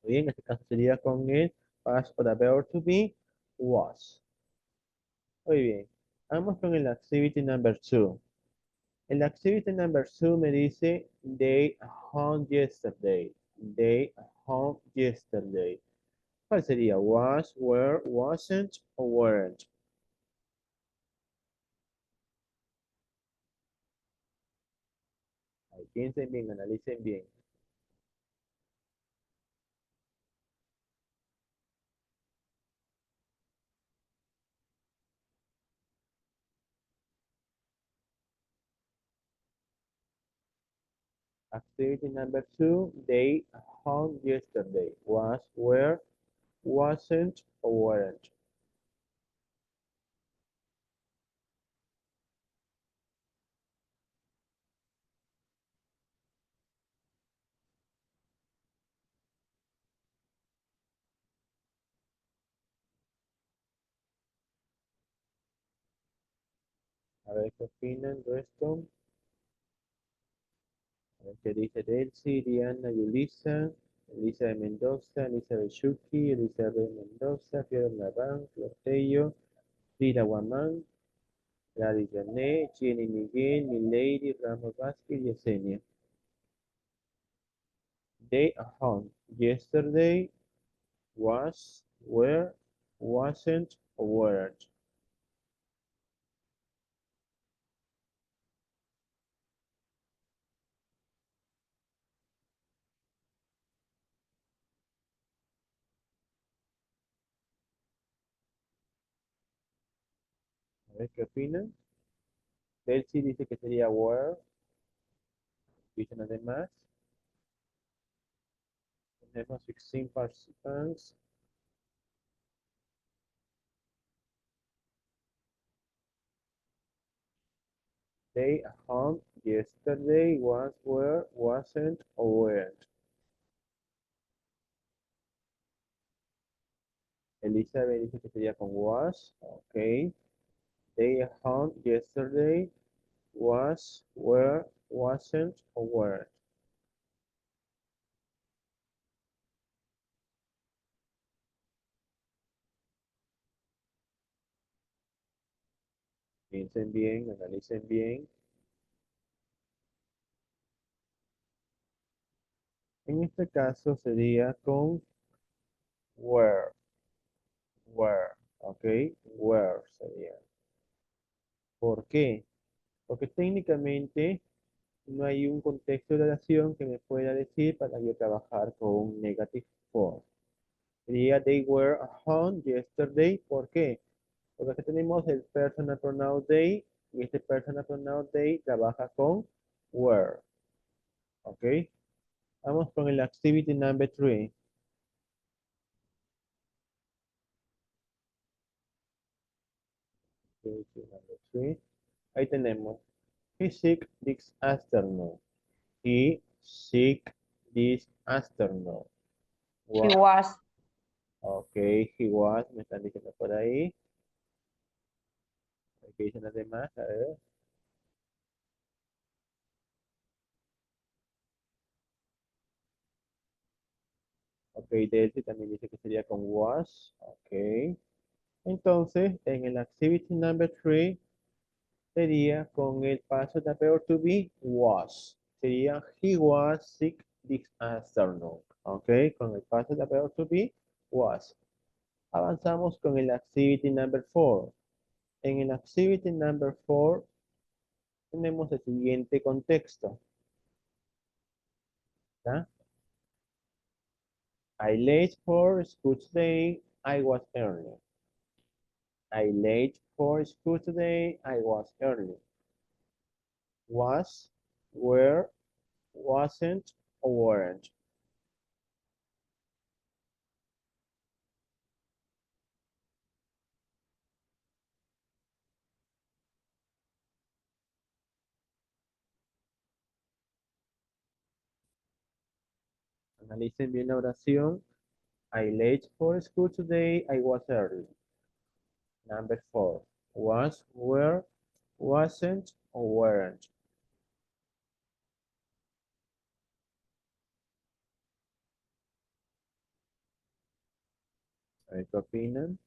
Muy bien, en este caso sería con el past o the verb to be was. Muy bien. Vamos con el activity number 2. El activity number 2 me dice they home yesterday. They home yesterday. ¿Cuál sería? Was, were, wasn't o weren't. Ahí, piensen bien, analicen bien. Activity number 2, they home yesterday. Was, were, wasn't o weren't. A ver qué opinan, resto. A ver qué dice Delcy, Diana, Yulisa, Elisa de Mendoza, Elisa Bechuki, Elisa de Mendoza, Fiora Navarro, Flotello, Frida Guamán, Gladys Janet, Jenny Miguel, Milady, Ramos Vázquez y Yesenia. They are home. Yesterday was, were, wasn't, or weren't. A ver qué opinan. Delcy dice que sería were. Dicen además. Tenemos 16 participants. They are home. Yesterday was, were, wasn't, or weren't. Elizabeth dice que sería con was. Ok. They are home. Yesterday was, were, wasn't, or weren't. Piensen bien, analicen bien. En este caso sería con were, were, ¿ok? Were sería. ¿Por qué? Porque técnicamente no hay un contexto de oración que me pueda decir para yo trabajar con un negative form. Sería they were at home yesterday. ¿Por qué? Porque aquí tenemos el personal pronoun they y este personal pronoun they trabaja con were. ¿Ok? Vamos con el activity number 3. Activity number 3. Ahí tenemos. He sick this afternoon. He sick this afternoon. He Wa- was. Ok, he was, me están diciendo por ahí. ¿Qué dicen los demás? A ver. Ok, Delcy también dice que sería con was. Ok. Entonces, en el activity number 3 sería con el paso de verb to be was. Sería he was sick this afternoon. Ok, con el paso de verb to be was. Avanzamos con el activity number 4. En el activity number 4 tenemos el siguiente contexto. ¿Ya? I late for school today. I was early. I late for school today. I was early. Was, were, wasn't, or weren't. Analicen bien la oración. I late for school today. I was early. Number 4. Was, were, wasn't, or weren't. A ver qué opinan.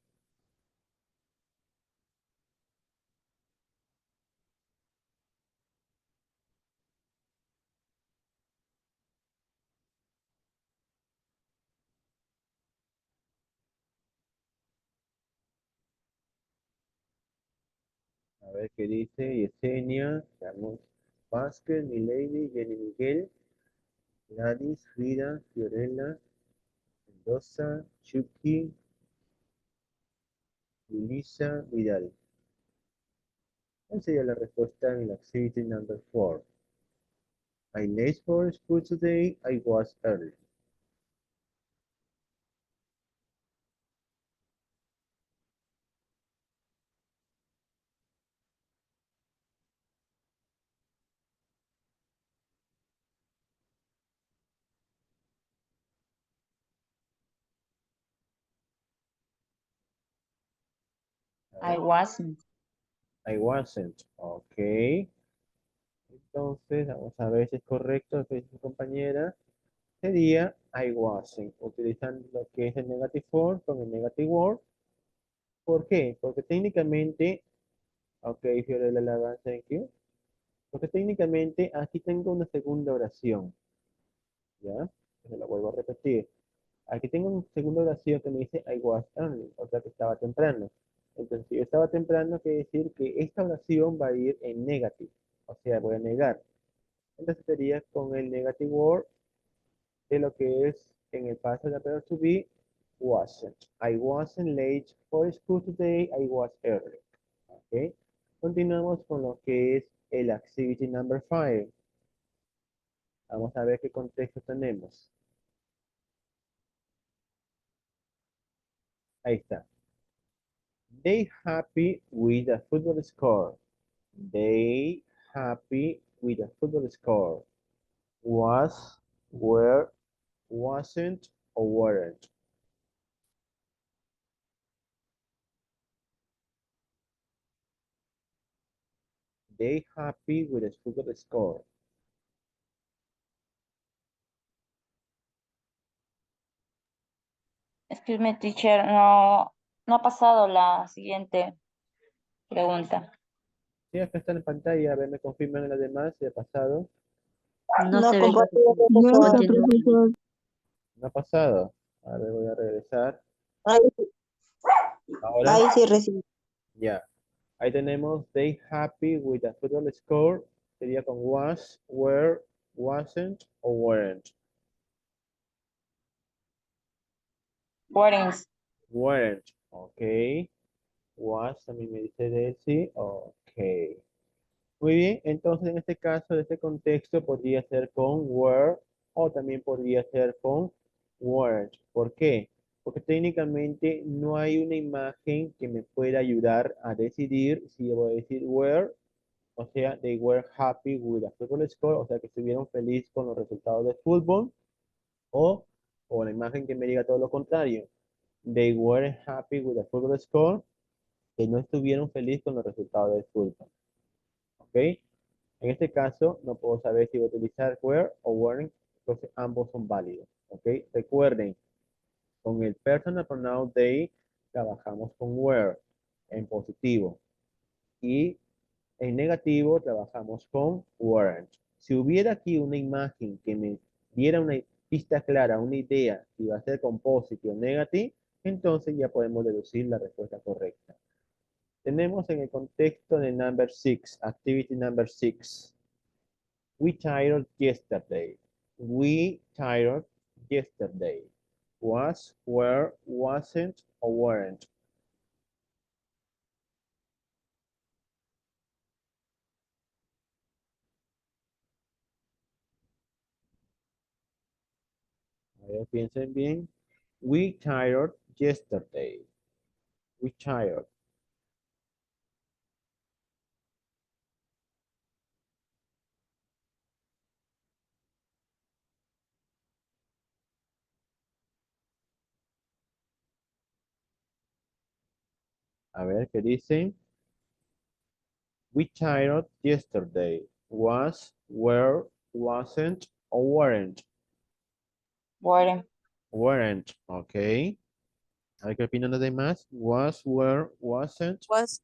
ver qué dice Yesenia. Veamos. Vázquez, Milady, Jenny Miguel, Gladys, Frida, Fiorella, Mendoza, Chucky, Lisa, Vidal. ¿Cuál sería la respuesta en la activity number 4? I late for school today. I was early. I wasn't. I wasn't. Ok. Entonces, vamos a ver si es correcto lo que dice mi compañera. Sería I wasn't, utilizando lo que es el negative form con el negative word. ¿Por qué? Porque técnicamente, ok, Fiorella Lagan, thank you. Porque técnicamente aquí tengo una segunda oración, ¿ya? Se la vuelvo a repetir. Aquí tengo una segunda oración que me dice I was early, o sea que estaba temprano. Entonces, si yo estaba temprano, quiere decir que esta oración va a ir en negative, o sea, voy a negar. Entonces sería con el negative word de lo que es en el pasado de verb to be, wasn't. I wasn't late for school today, I was early. ¿Ok? Continuamos con lo que es el activity number 5. Vamos a ver qué contexto tenemos. Ahí está. They happy with the football score. They happy with the football score. Was, were, wasn't, or weren't. They happy with the football score. Excuse me, teacher, no ha pasado la siguiente pregunta. Sí, acá está en pantalla. A ver, me confirman las demás si ha pasado. No No se ve. compartido, No está, profesor. Continúa. profesor. No ha pasado. A ver, voy a regresar. Ahí, Ahora, ahí sí recibo. ya. Ahí tenemos they happy with the football score. Sería con was, were, wasn't o weren't. Warnings. Weren't. Ok. Was también me dice Delcy. Ok. Muy bien. Entonces, en este caso, de este contexto, podría ser con were o también podría ser con weren't. ¿Por qué? Porque técnicamente no hay una imagen que me pueda ayudar a decidir si yo voy a decir were, o sea, they were happy with the football score, o sea, que estuvieron felices con los resultados de fútbol, o, o la imagen que me diga todo lo contrario. They were happy with the football score, que no estuvieron felices con los resultados del fútbol. ¿Ok? En este caso, no puedo saber si voy a utilizar were o weren't, entonces ambos son válidos. ¿Ok? Recuerden, con el personal pronoun they trabajamos con were en positivo y en negativo trabajamos con weren't. Si hubiera aquí una imagen que me diera una pista clara, una idea si va a ser con positive o negative, entonces ya podemos deducir la respuesta correcta. Tenemos en el contexto de number 6, activity number 6. We tired yesterday. We tired yesterday. Was, were, wasn't, or weren't. A ver, piensen bien. We tired yesterday. We tired. A ver, ¿qué dicen? We tired yesterday. Was, were, wasn't, or weren't. Warning. Weren't, ok. A ver qué opinan los demás. Was, were, wasn't, Was,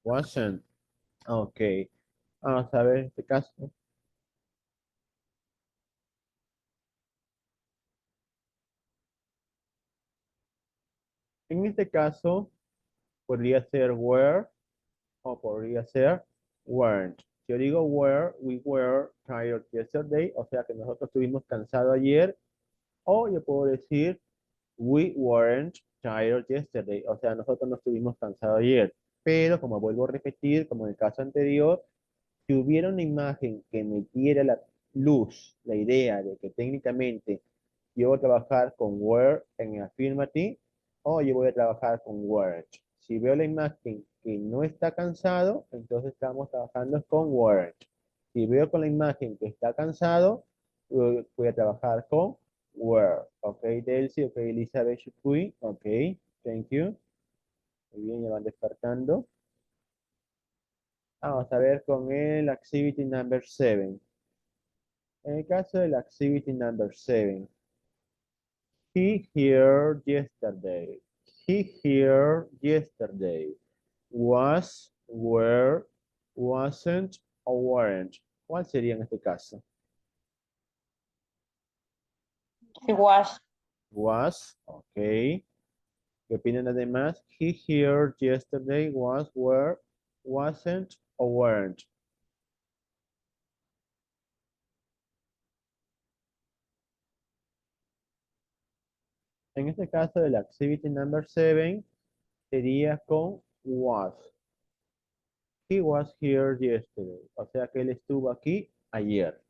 wasn't. Ok. Vamos a ver este caso. En este caso, podría ser were O podría ser weren't. Si yo digo were, we were tired yesterday, o sea que nosotros estuvimos cansados ayer. O yo puedo decir we weren't tired yesterday, o sea nosotros no estuvimos cansados ayer. Pero como vuelvo a repetir, como en el caso anterior, si hubiera una imagen que me diera la luz, la idea de que técnicamente yo voy a trabajar con were en affirmative o yo voy a trabajar con weren't. Si veo la imagen que no está cansado, entonces estamos trabajando con weren't. Si veo con la imagen que está cansado, voy a trabajar con were. Ok, Delcy, ok, Elizabeth Shukui, ok, thank you. Muy bien, ya van despertando. Vamos a ver con el activity number 7. En el caso del activity number 7, he here yesterday. He here yesterday. Was, were, wasn't, or weren't. ¿Cuál sería en este caso? He was. Was, ok. ¿Qué opinan además? He here yesterday was, were, wasn't, or weren't. En este caso del activity number 7 sería con was. He was here yesterday. O sea que él estuvo aquí ayer.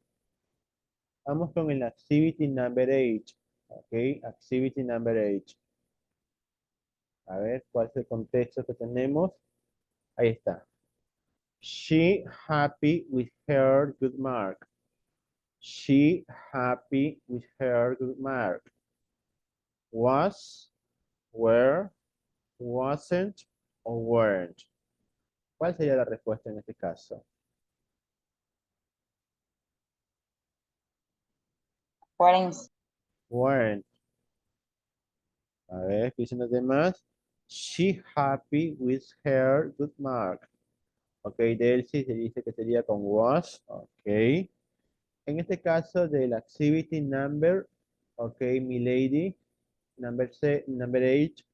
Vamos con el activity number 8. Ok, activity number 8. A ver, ¿cuál es el contexto que tenemos? Ahí está. She happy with her good mark. She happy with her good mark. Was, were, wasn't, or weren't. ¿Cuál sería la respuesta en este caso? Weren't. Weren't. A ver, ¿qué dicen los demás? She happy with her good mark. Ok, Delcy se dice que sería con was. Ok. En este caso del activity number, ok, mi lady, number 8,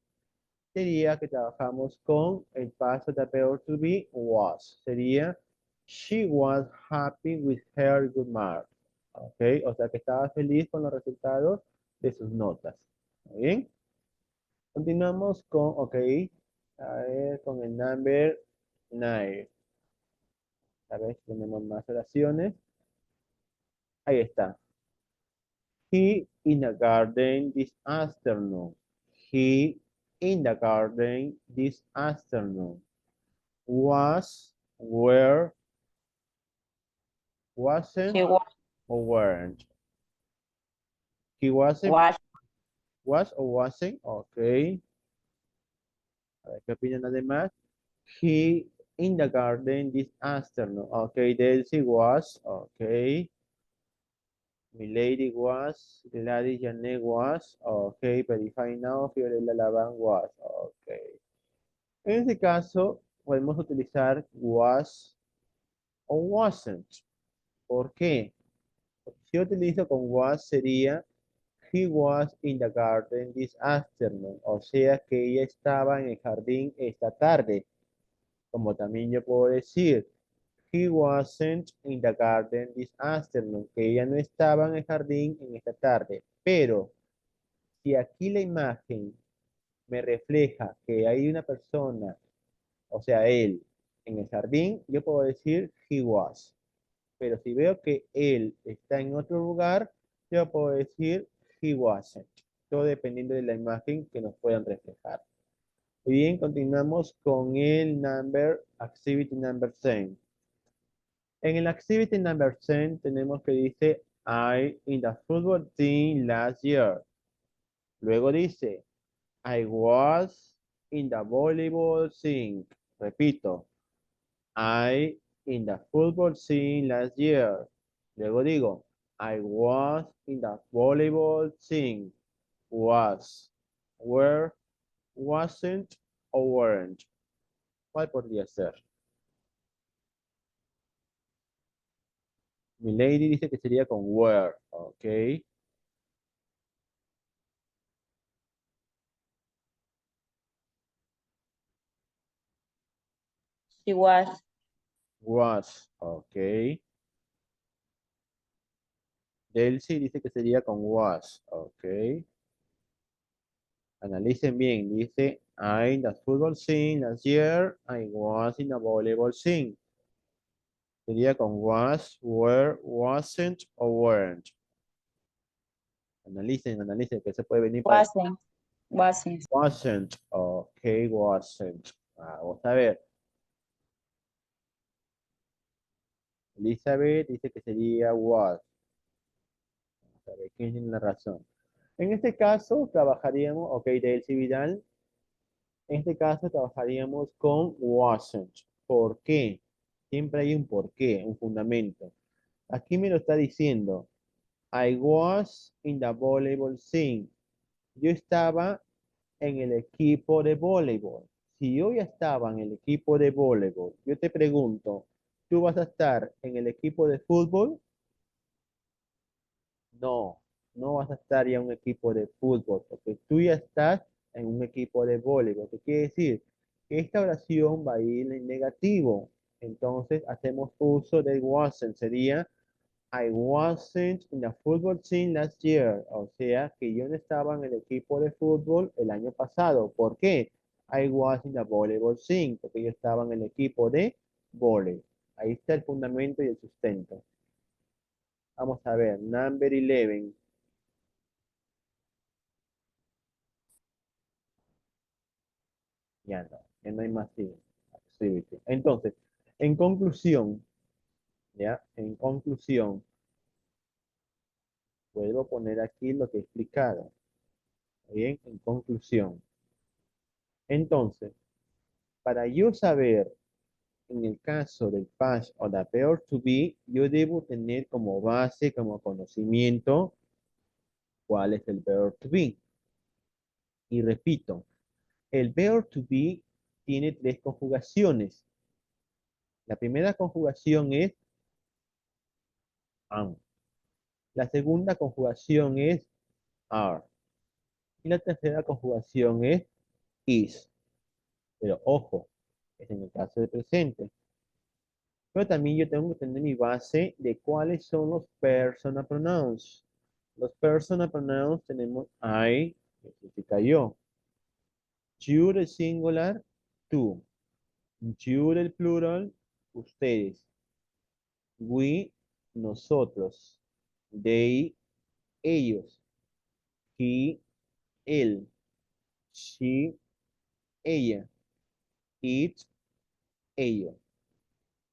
sería que trabajamos con el paso de verb to be was. Sería she was happy with her good mark. Ok, o sea que estaba feliz con los resultados de sus notas. ¿Muy bien? Continuamos con, ok, a ver, con el number 9. A ver si tenemos más oraciones. Ahí está. He in the garden this afternoon. He in the garden this afternoon. Was, were, wasn't, He or weren't. He wasn't, was. was or wasn't. Ok. A ver qué opinan además. He in the garden this afternoon. Ok, Delcy was. Ok. Milady was, Gladys Janet was, ok, verify now, Fiorella Lavan was, ok. En este caso, podemos utilizar was o wasn't. ¿Por qué? Porque si yo utilizo con was sería, he was in the garden this afternoon, o sea que ella estaba en el jardín esta tarde. Como también yo puedo decir, he wasn't in the garden this afternoon, que ella no estaba en el jardín en esta tarde. Pero si aquí la imagen me refleja que hay una persona, o sea, él, en el jardín, yo puedo decir he was. Pero si veo que él está en otro lugar, yo puedo decir he wasn't. Todo dependiendo de la imagen que nos puedan reflejar. Muy bien, continuamos con el activity number 10. En el activity number 10 tenemos que dice I in the football team last year. Luego dice I was in the volleyball team. Repito, I in the football team last year. Luego digo, I was in the volleyball team. Was, were, wasn't, or weren't. ¿Cuál podría ser? Mi lady dice que sería con were. Ok. She was. Was, ok. Delcy dice que sería con was, ok. Analicen bien, dice, I in the football scene last year, I was in the volleyball scene. Sería con was, were, wasn't o weren't. Analicen, que se puede venir para Wasn't. Wasn't. wasn't, ok, wasn't. Vamos a ver. Elizabeth dice que sería was. Vamos a ver quién tiene la razón. En este caso, trabajaríamos, ok, Delcy Vidal. En este caso, trabajaríamos con wasn't. ¿Por qué? Siempre hay un porqué, un fundamento. Aquí me lo está diciendo. I was in the volleyball scene. Yo estaba en el equipo de voleibol. Si yo ya estaba en el equipo de voleibol, yo te pregunto, ¿tú vas a estar en el equipo de fútbol? No, no vas a estar ya en un equipo de fútbol, porque tú ya estás en un equipo de voleibol. ¿Qué quiere decir? Que esta oración va a ir en negativo. Entonces hacemos uso del wasn't. Sería I wasn't in the football team last year. O sea, que yo no estaba en el equipo de fútbol el año pasado. ¿Por qué? I was in the volleyball team. Porque yo estaba en el equipo de voleibol. Ahí está el fundamento y el sustento. Vamos a ver, number 11. Ya no hay más activity. Entonces, en conclusión, ya, en conclusión, puedo poner aquí lo que he explicado. Bien, en conclusión. Entonces, para yo saber, en el caso del past o the verb to be, yo debo tener como base, como conocimiento, cuál es el verb to be. Y repito, el verb to be tiene tres conjugaciones. La primera conjugación es am. La segunda conjugación es are. Y la tercera conjugación es is. Pero ojo, es en el caso de presente. Pero también yo tengo que tener mi base de cuáles son los personal pronouns. Los personal pronouns tenemos I, que significa yo. You del singular, tú. You del plural, ustedes. We, nosotros. They, ellos. He, él. She, ella. It, ellos.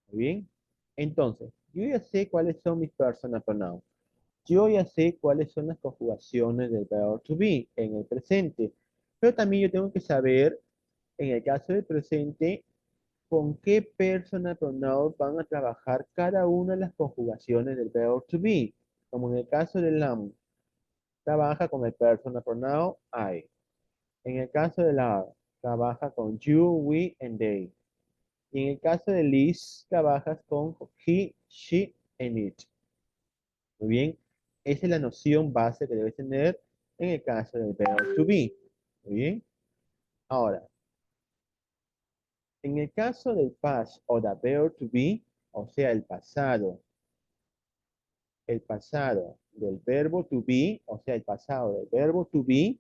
¿Muy bien? Entonces, yo ya sé cuáles son mis personal pronouns. Yo ya sé cuáles son las conjugaciones del verb to be en el presente. Pero también yo tengo que saber, en el caso del presente, con qué personal pronoun van a trabajar cada una de las conjugaciones del verb to be. Como en el caso del am, trabaja con el personal pronoun I. En el caso del are, trabaja con you, we, and they. Y en el caso de Liz, trabajas con he, she, and it. Muy bien. Esa es la noción base que debes tener en el caso del verb to be. Muy bien. Ahora, en el caso del past o the verb to be, o sea, el pasado del verbo to be, o sea, el pasado del verbo to be,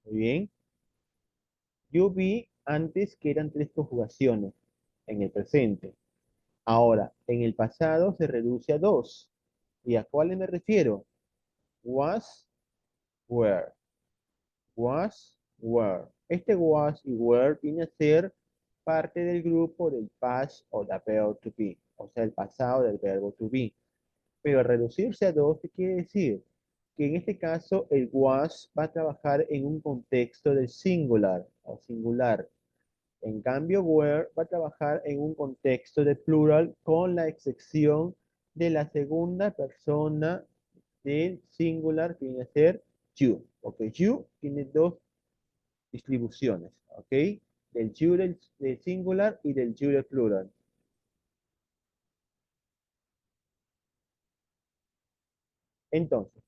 muy bien. Yo vi antes que eran tres conjugaciones en el presente. Ahora, en el pasado se reduce a dos. ¿Y a cuáles me refiero? Was, were. Was, were. Este was y were viene a ser parte del grupo del past o the verb to be, o sea, el pasado del verbo to be. Pero al reducirse a dos, ¿qué quiere decir? Que en este caso el was va a trabajar en un contexto de singular o singular. En cambio, were va a trabajar en un contexto de plural con la excepción de la segunda persona del singular que viene a ser you. Ok, you tiene dos distribuciones, ¿ok? Del you del singular y del you del plural. Entonces,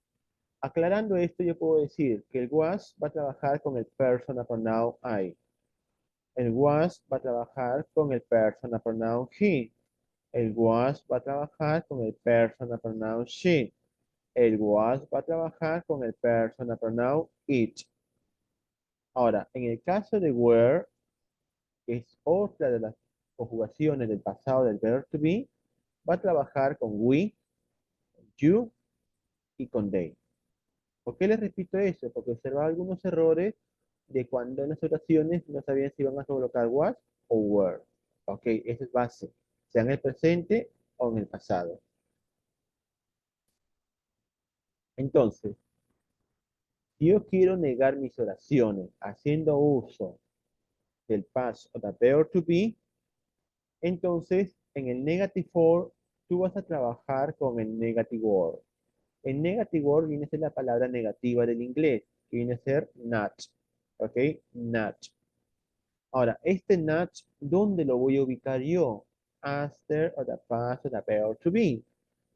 aclarando esto, yo puedo decir que el was va a trabajar con el personal pronoun I. El was va a trabajar con el personal pronoun he. El was va a trabajar con el personal pronoun she. El was va a trabajar con el personal pronoun it. Ahora, en el caso de were, que es otra de las conjugaciones del pasado del verbo to be, va a trabajar con we, you y con they. ¿Por qué les repito eso? Porque observaba algunos errores de cuando en las oraciones no sabían si iban a colocar was o were. Ok, eso es base, sea en el presente o en el pasado. Entonces, si yo quiero negar mis oraciones haciendo uso del past o del verbo to be, entonces en el negative form tú vas a trabajar con el negative word. El negative word viene a ser la palabra negativa del inglés, que viene a ser not. ¿Ok? Not. Ahora, este not, ¿dónde lo voy a ubicar yo? After or the past of the verb to be.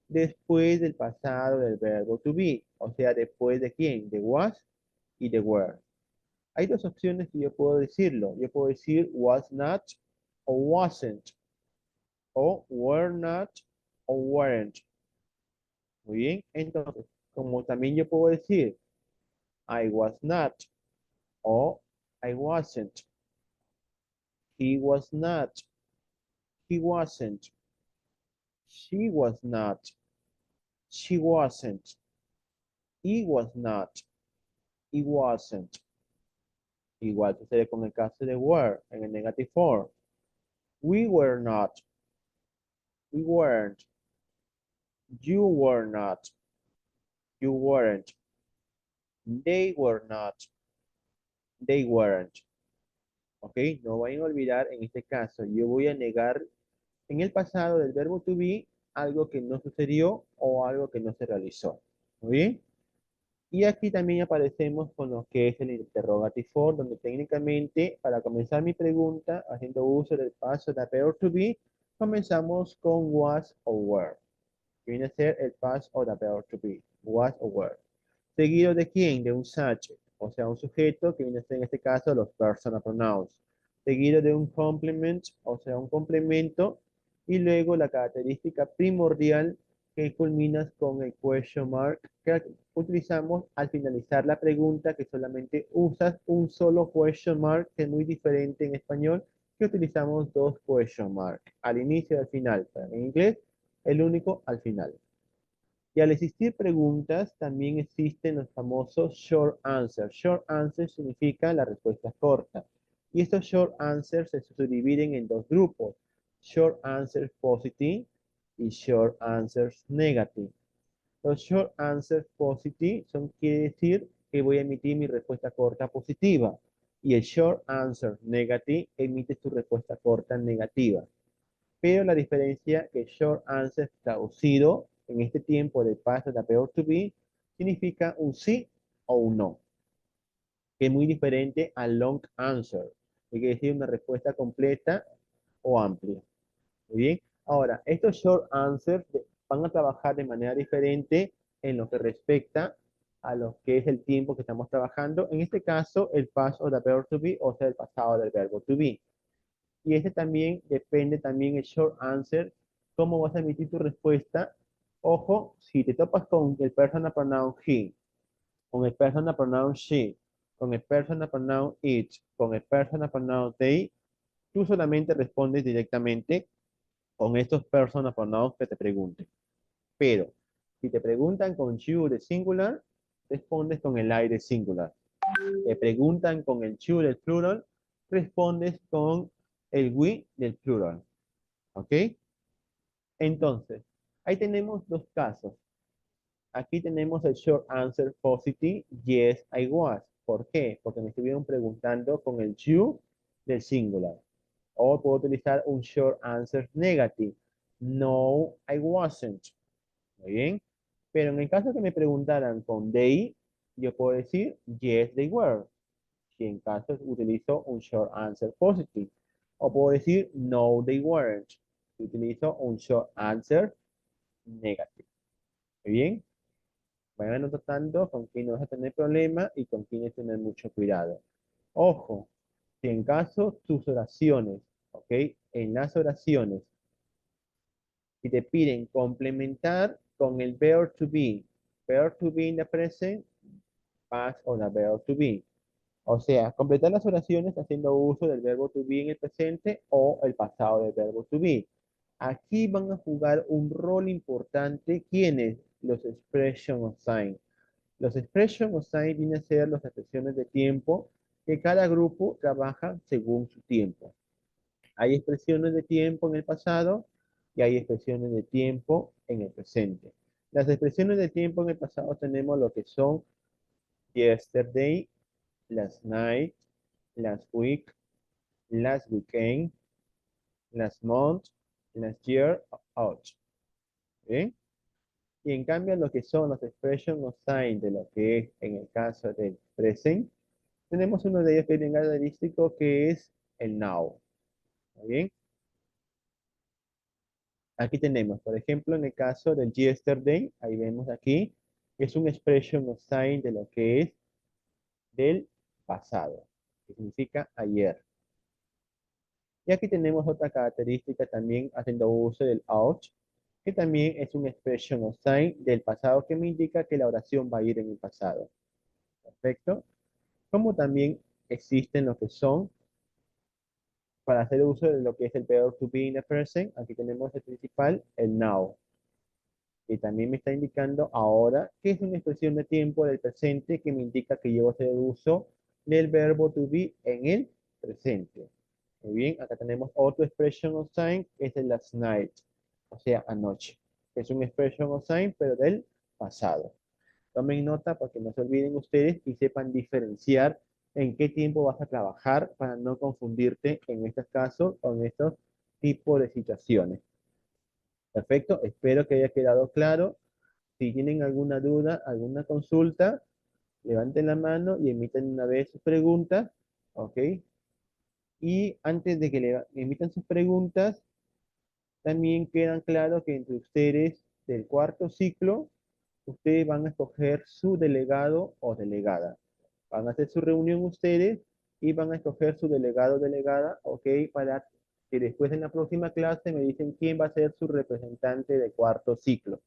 Después del pasado del verbo to be. O sea, después de quién? De was y de were. Hay dos opciones que yo puedo decirlo. Yo puedo decir was not o wasn't. O were not o weren't. Muy bien. Entonces, como también yo puedo decir I was not o I wasn't. He was not. He wasn't. She was not. She wasn't. He was not. He wasn't. Igual sucede con el caso de were en el negative form. We were not. We weren't. You were not. You weren't. They were not. They weren't. ¿Ok? No vayan a olvidar en este caso. Yo voy a negar en el pasado del verbo to be algo que no sucedió o algo que no se realizó. ¿Muy bien? Y aquí también aparecemos con lo que es el interrogative form, donde técnicamente, para comenzar mi pregunta, haciendo uso del paso de verbo to be, comenzamos con was o were. Que viene a ser el past o the verb to be. Was o were. Seguido de quién? De un subject, o sea, un sujeto que viene a ser en este caso los personal pronouns. Seguido de un complement, o sea, un complemento, y luego la característica primordial que culminas con el question mark que utilizamos al finalizar la pregunta, que solamente usas un solo question mark, que es muy diferente en español, que utilizamos dos question mark, al inicio y al final. Pero en inglés, el único al final. Y al existir preguntas, también existen los famosos short answers. Short answers significa la respuesta corta. Y estos short answers se subdividen en dos grupos. Short answers positive y short answers negative. Los short answers positive quiere decir que voy a emitir mi respuesta corta positiva. Y el short answer negative emite su respuesta corta negativa. Pero la diferencia que short answer traducido en este tiempo de past de verb to be significa un sí o un no, que es muy diferente a long answer, que quiere decir una respuesta completa o amplia. Muy bien. Ahora, estos short answers van a trabajar de manera diferente en lo que respecta a lo que es el tiempo que estamos trabajando. En este caso, el past of the verb to be, o sea, el pasado del verbo to be. Y ese también depende también el short answer, cómo vas a emitir tu respuesta. Ojo, si te topas con el personal pronoun he, con el personal pronoun she, con el personal pronoun it, con el personal pronoun they, tú solamente respondes directamente con estos personal pronouns que te pregunten. Pero, si te preguntan con you de singular, respondes con el I de singular. Te preguntan con el you del plural, respondes con el we del plural. ¿Ok? Entonces, ahí tenemos dos casos. Aquí tenemos el short answer positive, yes, I was. ¿Por qué? Porque me estuvieron preguntando con el you del singular. O puedo utilizar un short answer negative, no, I wasn't. Muy bien. Pero en el caso que me preguntaran con they, yo puedo decir, yes, they were. Si en caso utilizo un short answer positive. O puedo decir, no, they weren't. Si utilizo un short answer negative. Muy bien. Vayan anotando con quién no vas a tener problema y con quién hay que tener mucho cuidado. Ojo, Si en caso tus oraciones, ¿ok? En las oraciones, si te piden complementar con el verb to be in the present, past o the verb to be. O sea, completar las oraciones haciendo uso del verbo to be en el presente o el pasado del verbo to be. Aquí van a jugar un rol importante, ¿quiénes? Los expression of sign. Los expression of sign vienen a ser las expresiones de tiempo que cada grupo trabaja según su tiempo. Hay expresiones de tiempo en el pasado y hay expresiones de tiempo en el presente. Las expresiones de tiempo en el pasado tenemos lo que son yesterday, last night, last week, last weekend, last month, last year, out. ¿Bien? Y en cambio lo que son los expression of sign de lo que es en el caso del present, tenemos uno de ellos que es bien característico que es el now. ¿Está bien? Aquí tenemos, por ejemplo, en el caso del yesterday, ahí vemos aquí, es un expression of sign de lo que es del pasado, que significa ayer. Y aquí tenemos otra característica también haciendo uso del out, que también es un expression of sign del pasado que me indica que la oración va a ir en el pasado. Perfecto. Como también existen lo que son, para hacer uso de lo que es el verb to be in the present, aquí tenemos el principal, el now, que también me está indicando ahora que es una expresión de tiempo del presente que me indica que yo voy a hacer uso del verbo to be en el presente. Muy bien, acá tenemos otro expression of sign, que es el last night, o sea, anoche. Es un expression of sign, pero del pasado. Tomen nota para que no se olviden ustedes y sepan diferenciar en qué tiempo vas a trabajar para no confundirte en estos casos o en estos tipos de situaciones. Perfecto, espero que haya quedado claro. Si tienen alguna duda, alguna consulta, levanten la mano y emiten una vez sus preguntas, ¿ok? Y antes de que le emitan sus preguntas, también quedan claro que entre ustedes del cuarto ciclo, ustedes van a escoger su delegado o delegada. Van a hacer su reunión ustedes y van a escoger su delegado o delegada, ¿ok? Para que después en la próxima clase me dicen quién va a ser su representante de cuarto ciclo.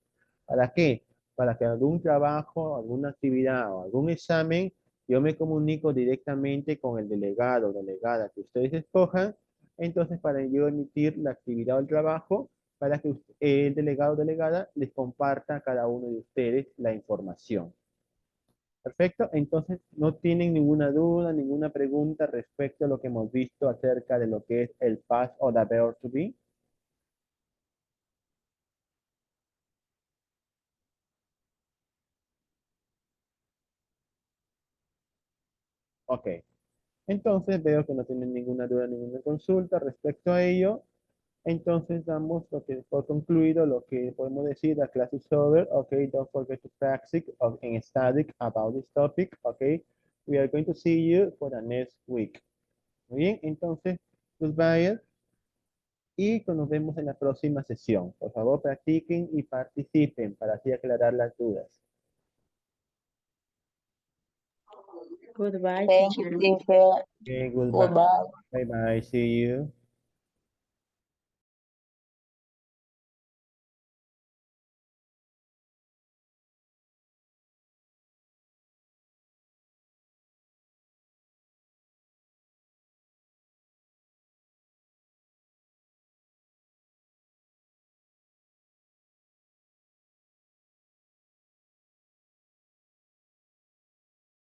¿Para qué? Para que algún trabajo, alguna actividad o algún examen, yo me comunico directamente con el delegado o delegada que ustedes escojan, entonces para yo emitir la actividad o el trabajo, para que el delegado o delegada les comparta a cada uno de ustedes la información. Perfecto, entonces no tienen ninguna duda, ninguna pregunta respecto a lo que hemos visto acerca de lo que es el past o the verb to be. Ok, entonces veo que no tienen ninguna duda, ninguna consulta respecto a ello. Entonces damos lo que por concluido, lo que podemos decir, la clase is over. Okay, don't forget to practice in static about this topic. Okay, we are going to see you for the next week. Muy bien, entonces, goodbye. Y nos vemos en la próxima sesión. Por favor, practiquen y participen para así aclarar las dudas. Goodbye, Thank you, teacher. teacher. Okay, goodbye. Goodbye. Bye bye. See you.